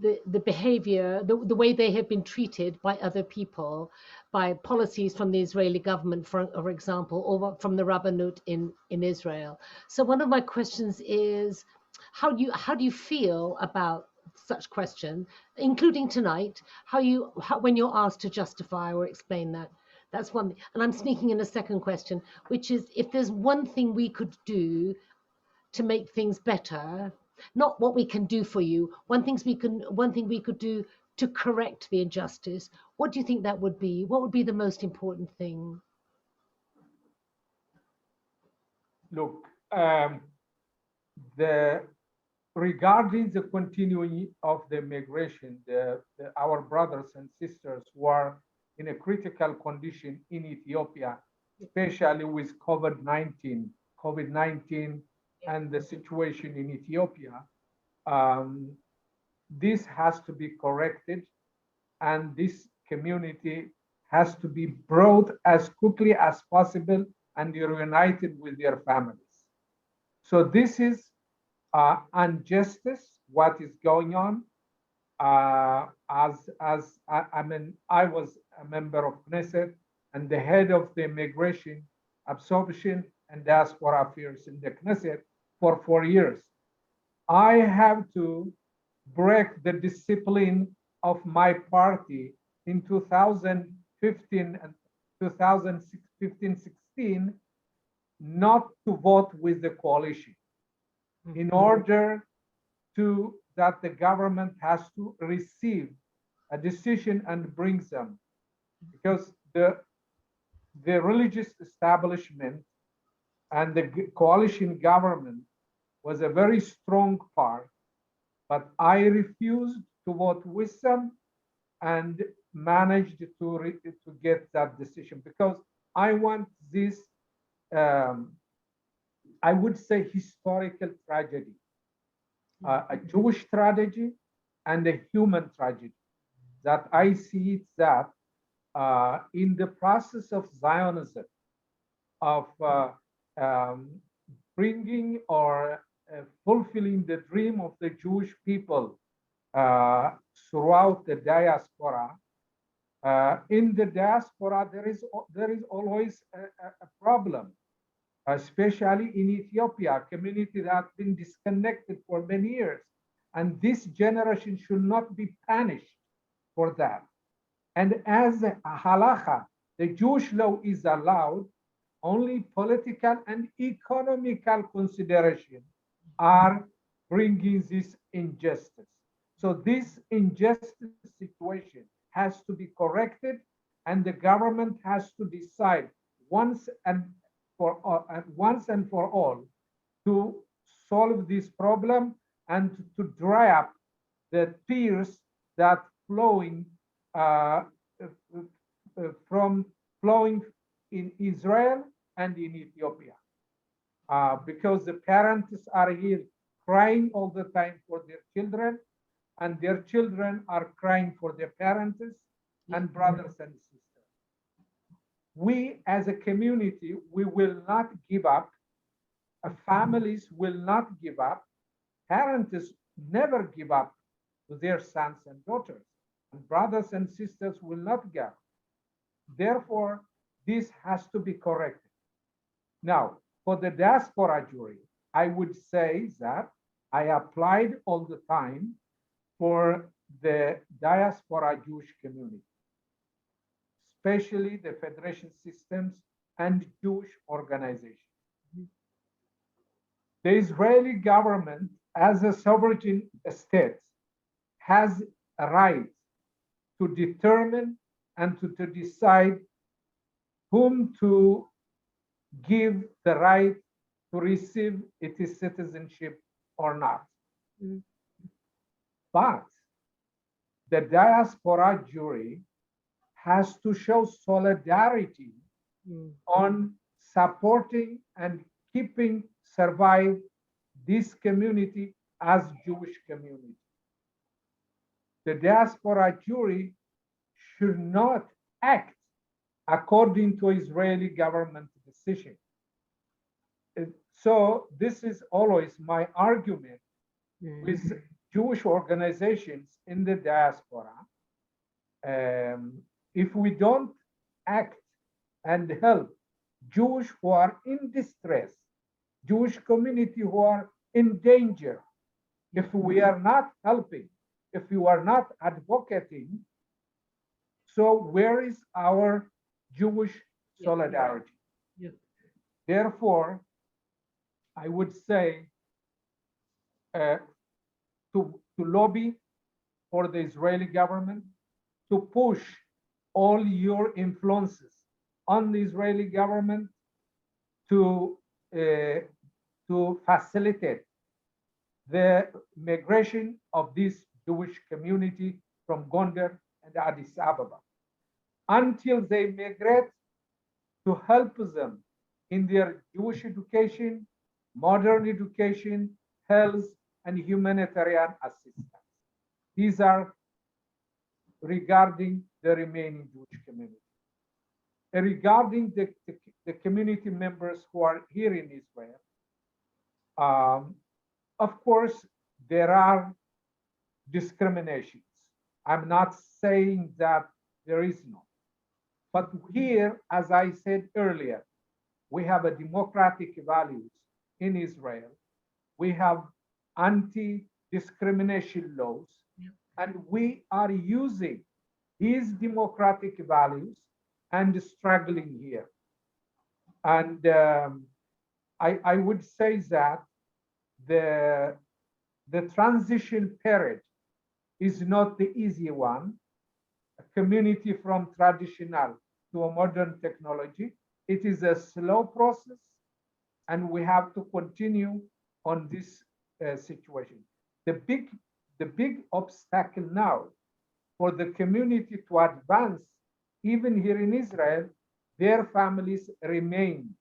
the behavior, the way they have been treated by other people, by policies from the Israeli government, for example, or from the Rabbanut in Israel. So one of my questions is, how do you feel about such question, including tonight, when you're asked to justify or explain that? That's one thing. And I'm sneaking in a second question, which is, if there's one thing we could do to make things better, not what we can do for you, one thing we could do to correct the injustice, what do you think that would be? What would be the most important thing? Look, regarding the continuing of the migration, our brothers and sisters who are in a critical condition in Ethiopia, especially with COVID-19 and the situation in Ethiopia, this has to be corrected, and this community has to be brought as quickly as possible and reunited with their families. So this is injustice, what is going on. I was a member of Knesset and the head of the Immigration, Absorption and Diaspora Affairs in the Knesset for 4 years. I have to break the discipline of my party in 2015 and 2015-16 not to vote with the coalition in order that the government has to receive a decision and bring them, because the religious establishment and the coalition government was a very strong part, but I refused to vote with them and managed to get that decision, because I want this, I would say, historical tragedy, a Jewish tragedy and a human tragedy, that I see it that in the process of Zionism, of bringing or fulfilling the dream of the Jewish people throughout the diaspora. In the diaspora, there is always a problem, especially in Ethiopia, a community that has been disconnected for many years. And this generation should not be punished for that. And as a halacha, the Jewish law is allowed, only political and economical consideration are bringing this injustice. So this injustice situation has to be corrected, and the government has to decide once and for all to solve this problem and to dry up the tears that flowing in Israel and in Ethiopia, because the parents are here crying all the time for their children, and their children are crying for their parents and brothers and sisters. We as a community, we will not give up. Families will not give up. Parents never give up to their sons and daughters, and brothers and sisters will not give up. Therefore, this has to be corrected. Now, for the diaspora jury, I would say that I applied all the time for the diaspora Jewish community, especially the federation systems and Jewish organizations. The Israeli government, as a sovereign state, has a right to determine and to decide whom to give the right to receive its citizenship or not. But the diaspora jury has to show solidarity on supporting and keeping survive this community as Jewish community. The diaspora jury should not act according to Israeli government decision. So this is always my argument with Jewish organizations in the diaspora. If we don't act and help Jewish who are in distress, Jewish community who are in danger, if we are not helping, if we are not advocating, so where is our Jewish solidarity? Therefore, I would say to lobby for the Israeli government to push all your influences on the Israeli government to facilitate the migration of this Jewish community from Gondar and Addis Ababa until they migrate, to help them in their Jewish education, modern education, health, and humanitarian assistance. These are regarding the remaining Jewish community. Regarding the community members who are here in Israel, of course, there are discriminations. I'm not saying that there is no. But here, as I said earlier, we have a democratic values in Israel. We have anti-discrimination laws, and we are using these democratic values and struggling here. And I would say that the transition period is not the easy one. A community from traditional to a modern technology, it is a slow process, and we have to continue on this situation. The big obstacle now for the community to advance, even here in Israel, their families remain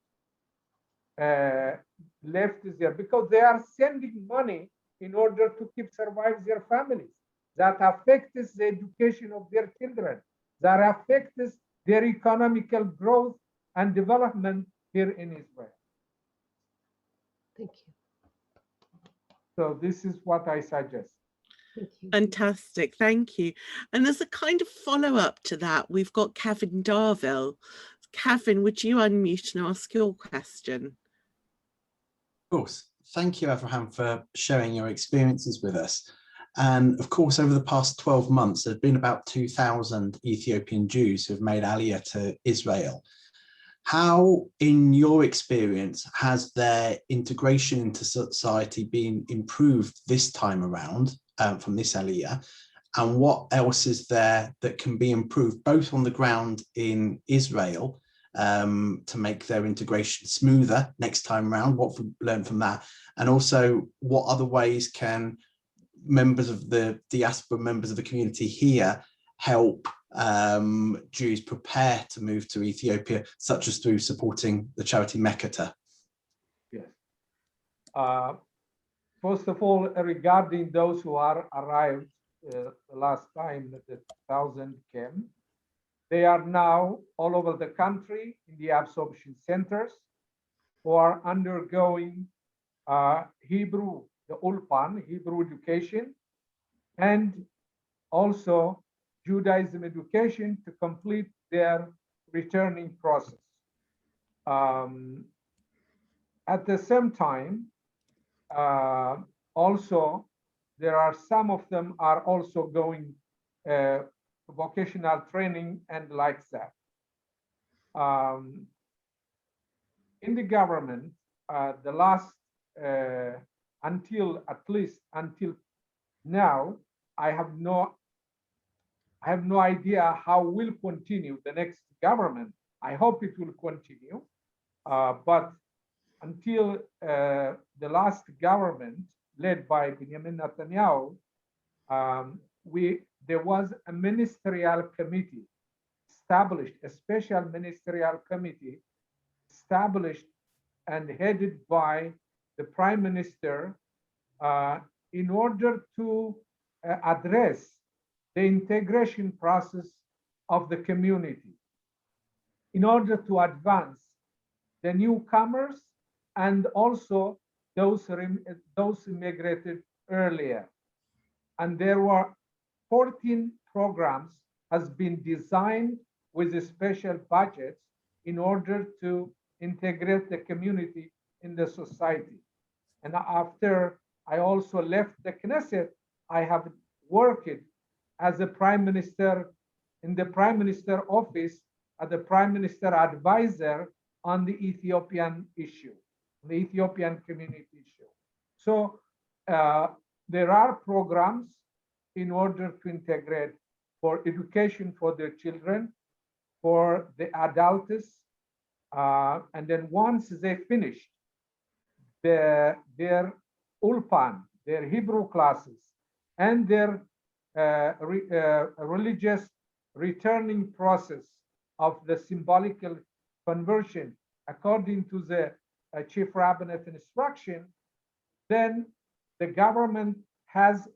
left there because they are sending money in order to keep survive their families. That affects the education of their children. That affects their economical growth and development here in Israel. Thank you. So this is what I suggest. Thank you. Fantastic, thank you. And as a kind of follow-up to that, we've got Kevin Darville. Kevin, would you unmute and ask your question? Of course. Thank you, Avraham, for sharing your experiences with us. And of course, over the past 12 months, there have been about 2,000 Ethiopian Jews who have made Aliyah to Israel. How, in your experience, has their integration into society been improved this time around from this Aliyah? And what else is there that can be improved, both on the ground in Israel, to make their integration smoother next time around? What we've learned from that? And also, what other ways can members of the diaspora, members of the community here, help Jews prepare to move to Ethiopia, such as through supporting the charity Mekata? Yes. First of all, regarding those who are arrived the last time that the 1,000 came, they are now all over the country in the absorption centers who are undergoing Hebrew, the Ulpan, Hebrew education, and also Judaism education to complete their returning process. At the same time, also, there are some of them are also going vocational training and like that. In the government, the last, at least until now, I have no idea how will continue the next government. I hope it will continue, but until the last government led by Benjamin Netanyahu, there was a ministerial committee established, a special ministerial committee established and headed by the Prime Minister in order to address the integration process of the community, in order to advance the newcomers and also those immigrated earlier. And there were 14 programs has been designed with a special budgets in order to integrate the community in the society. And after I also left the Knesset, I have worked as a prime minister in the prime minister office, as the prime minister advisor on the Ethiopian issue, the Ethiopian community issue. So there are programs in order to integrate for education for their children, for the adults, and then once they finish their Ulpan, their Hebrew classes, and their religious returning process of the symbolical conversion according to the chief rabbinate instruction, then the government has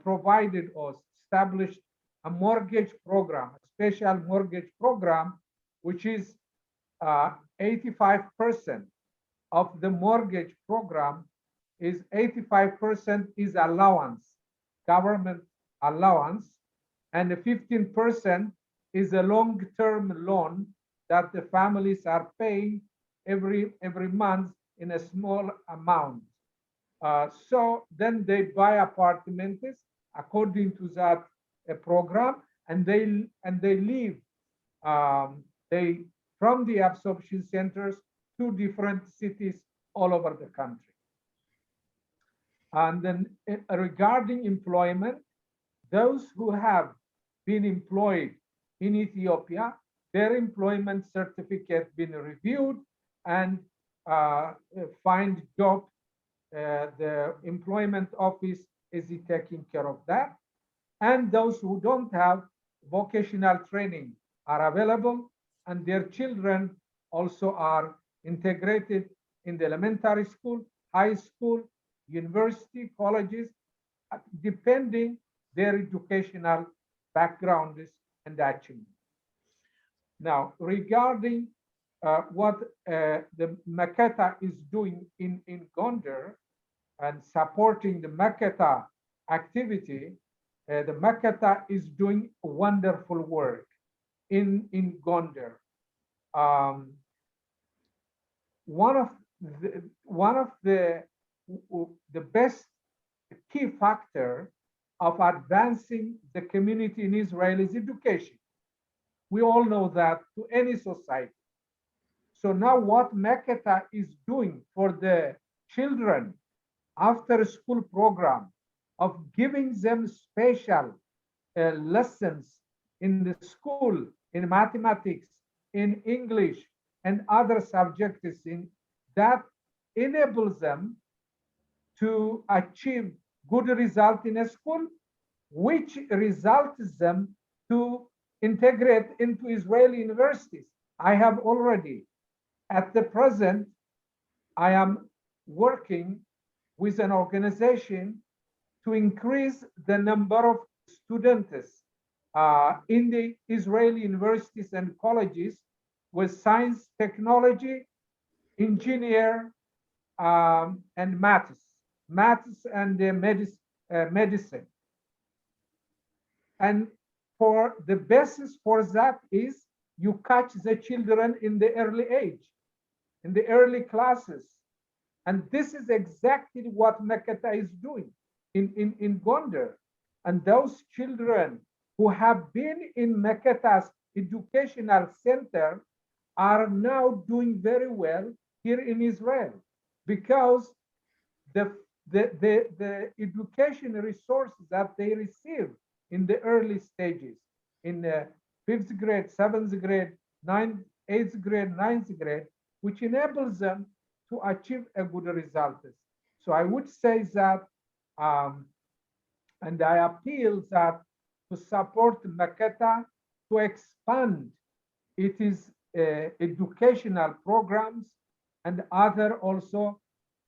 provided or established a mortgage program, a special mortgage program, which is 85% of the mortgage program is 85% is allowance, government allowance, and the 15% is a long-term loan that the families are paying every month in a small amount. So then they buy apartments according to that program, and they leave from the absorption centers to different cities all over the country. And then regarding employment, those who have been employed in Ethiopia, their employment certificate been reviewed and find job. The employment office is taking care of that. And those who don't have vocational training are available, and their children also are integrated in the elementary school, high school, university, colleges, depending their educational backgrounds and achievements. Now, regarding what the Maketa is doing in Gondar and supporting the Maketa activity, the Maketa is doing wonderful work in Gondar. One of the best key factor of advancing the community in Israel is education. We all know that to any society. So now what Maketa is doing for the children after school program of giving them special lessons in the school, in mathematics, in English, and other subjects in that enables them to achieve good result in a school, which results them to integrate into Israeli universities. I have already, at the present, I am working with an organization to increase the number of students in the Israeli universities and colleges with science, technology, engineer, and maths and medicine. And for the basis for that is you catch the children in the early age, in the early classes. And this is exactly what Maketa is doing in Gondar. And those children who have been in Maketa's educational center are now doing very well here in Israel because the education resources that they receive in the early stages, in the 5th grade, 7th grade, 8th grade, 9th grade, which enables them to achieve a good result. So I would say that, and I appeal that to support Maketa to expand its educational programs and other also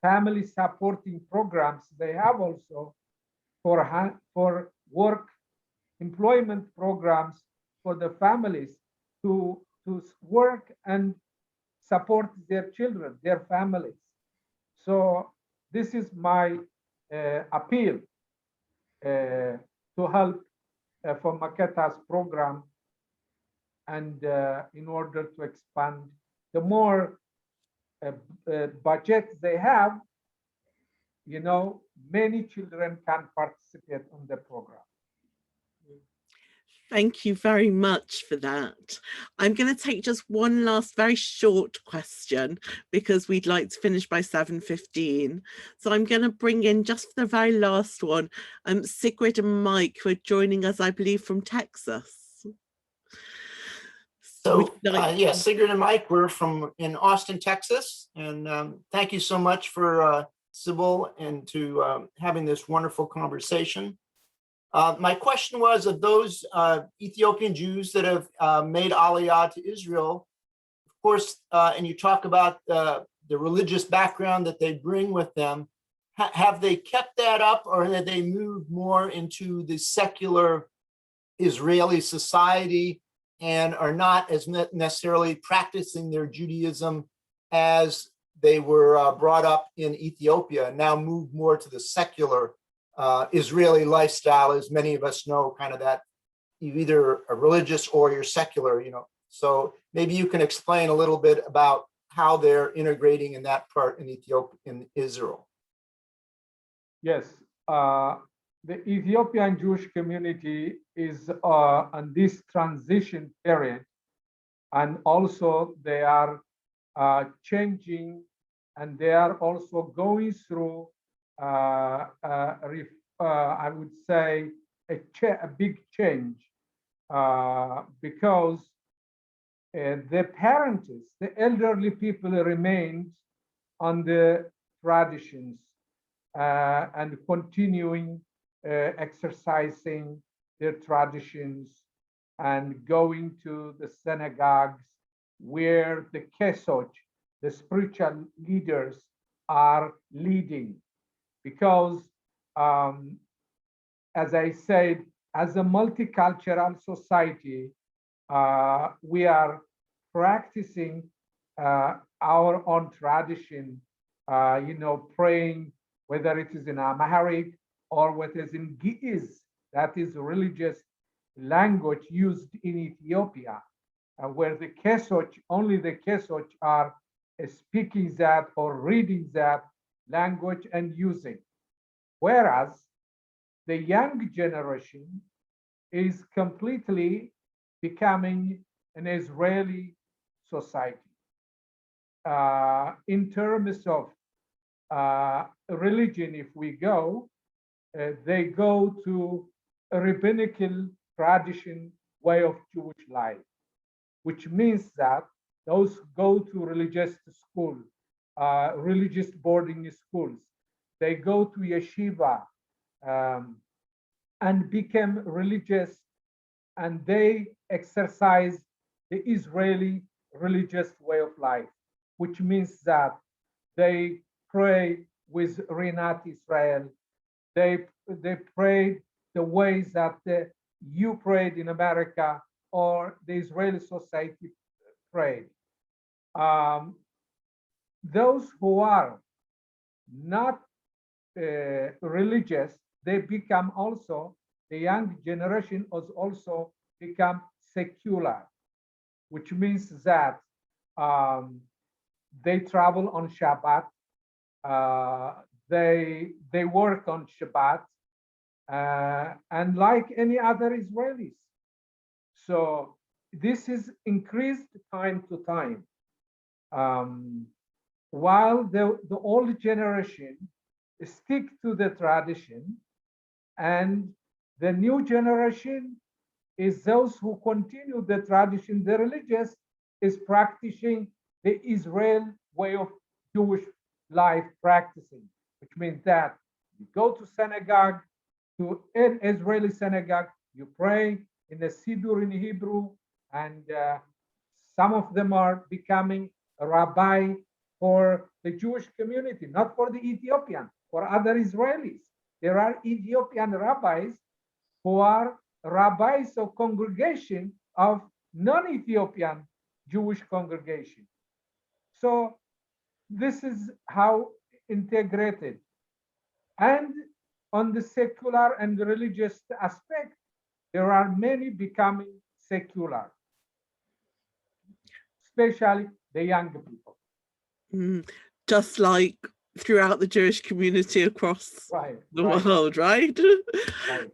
family supporting programs they have also for work employment programs for the families to work and support their children, their families. So this is my appeal to help for Maketa's program, and in order to expand, the more budget they have, you know, many children can participate on the program. Thank you very much for that. I'm going to take just one last very short question because we'd like to finish by 7:15. So I'm going to bring in just for the very last one, Sigrid and Mike, who are joining us, I believe, from Texas. So yeah, Sigrid and Mike, we're from in Austin, Texas. And thank you so much for Sybil and to having this wonderful conversation. My question was, of those Ethiopian Jews that have made Aliyah to Israel, of course, and you talk about the religious background that they bring with them, have they kept that up, or have they moved more into the secular Israeli society and are not as necessarily practicing their Judaism as they were brought up in Ethiopia, and now move more to the secular Israeli lifestyle, as many of us know, kind of that you either are religious or you're secular, you know. So maybe you can explain a little bit about how they're integrating in that part in Ethiopia, in Israel. Yes, the Ethiopian Jewish community is on this transition period, and also they are changing, and they are also going through I would say a big change because the parents, the elderly people remained on the traditions and continuing exercising their traditions and going to the synagogues where the kesot, the spiritual leaders, are leading. Because, as I said, as a multicultural society, we are practicing our own tradition, praying, whether it is in Amharic or whether it is in Ge'ez, that is religious language used in Ethiopia, where the Kesoch, only the Kesoch are speaking that or reading that language and using. Whereas the young generation is completely becoming an Israeli society. In terms of religion, if we go, they go to a rabbinical tradition way of Jewish life, which means that those who go to religious school, religious boarding schools, they go to yeshiva and become religious, and they exercise the Israeli religious way of life, which means that they pray with Rinat Israel. They pray the ways that you prayed in America or the Israeli society prayed. Those who are not religious, they become also, the young generation has also become secular, which means that they travel on Shabbat, they work on Shabbat, and like any other Israelis. So this is increased time to time. While the old generation stick to the tradition, and the new generation is those who continue the tradition. The religious is practicing the Israel way of Jewish life practicing, which means that you go to synagogue, to an Israeli synagogue, you pray in the Siddur in Hebrew, and some of them are becoming a rabbi for the Jewish community, not for the Ethiopian, for other Israelis. There are Ethiopian rabbis who are rabbis of congregation of non-Ethiopian Jewish congregation. So this is how integrated. And on the secular and religious aspect, there are many becoming secular, especially the young people. Just like throughout the Jewish community across the world, right? Right.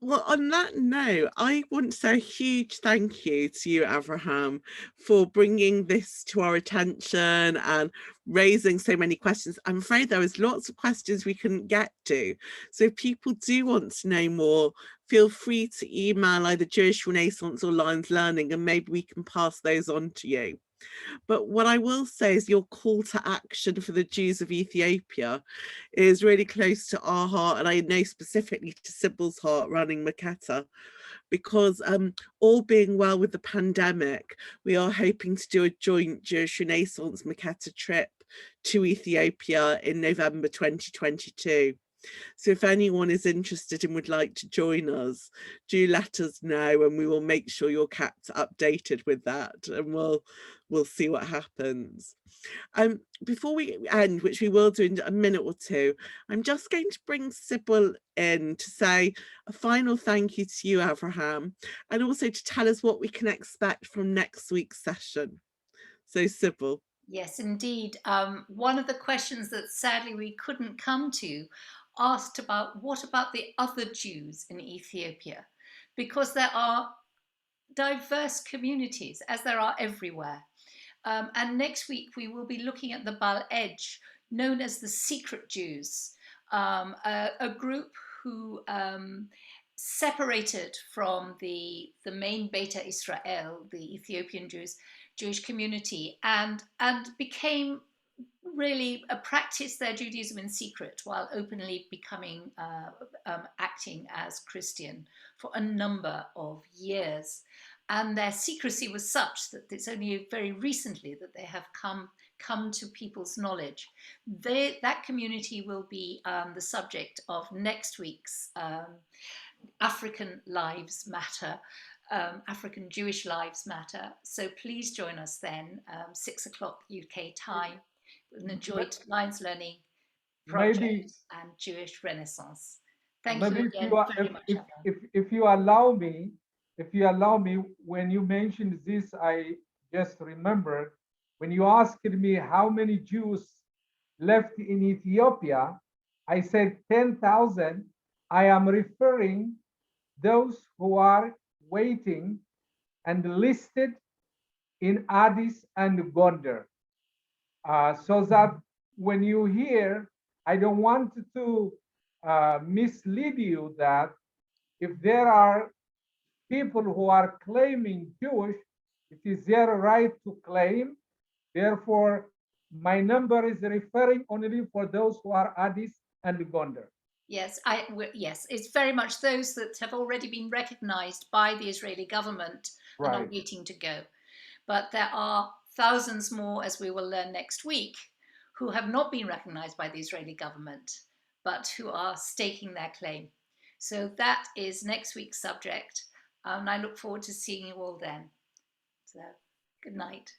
Well, on that note, I want to say a huge thank you to you, Avraham, for bringing this to our attention and raising so many questions. I'm afraid there was lots of questions we couldn't get to. So if people do want to know more, feel free to email either Jewish Renaissance or Lyons Learning, and maybe we can pass those on to you. But what I will say is your call to action for the Jews of Ethiopia is really close to our heart, and I know specifically to Sybil's heart running Makata, because all being well with the pandemic, we are hoping to do a joint Jewish Renaissance Makata trip to Ethiopia in November 2022. So if anyone is interested and would like to join us, do let us know, and we will make sure you're kept updated with that, and we'll see what happens. Before we end, which we will do in a minute or two, I'm just going to bring Sybil in to say a final thank you to you, Avraham, and also to tell us what we can expect from next week's session. So Sybil. Yes, indeed. One of the questions that sadly we couldn't come to asked about what about the other Jews in Ethiopia? Because there are diverse communities, as there are everywhere. And next week we will be looking at the Baal Edge, known as the Secret Jews, a group who separated from the main Beta Israel, the Ethiopian Jewish community, and became really practice their Judaism in secret while openly becoming acting as Christian for a number of years. And their secrecy was such that it's only very recently that they have come to people's knowledge. That community will be the subject of next week's African Lives Matter African Jewish Lives Matter. So please join us then, 6 o'clock UK time, with an enjoyed Lyons Learning Project Maybe and Jewish Renaissance. Thank maybe you if again you are, very much, Avraham. if you allow me, when you mentioned this, I just remembered when you asked me how many Jews left in Ethiopia, I said 10,000. I am referring those who are waiting and listed in Addis and Gondar. So that when you hear, I don't want to mislead you that if there are people who are claiming Jewish, it is their right to claim. Therefore, my number is referring only for those who are Addis and Gondar. Yes, yes, it's very much those that have already been recognized by the Israeli government and are waiting to go. But there are thousands more, as we will learn next week, who have not been recognized by the Israeli government, but who are staking their claim. So that is next week's subject. And I look forward to seeing you all then. So good night.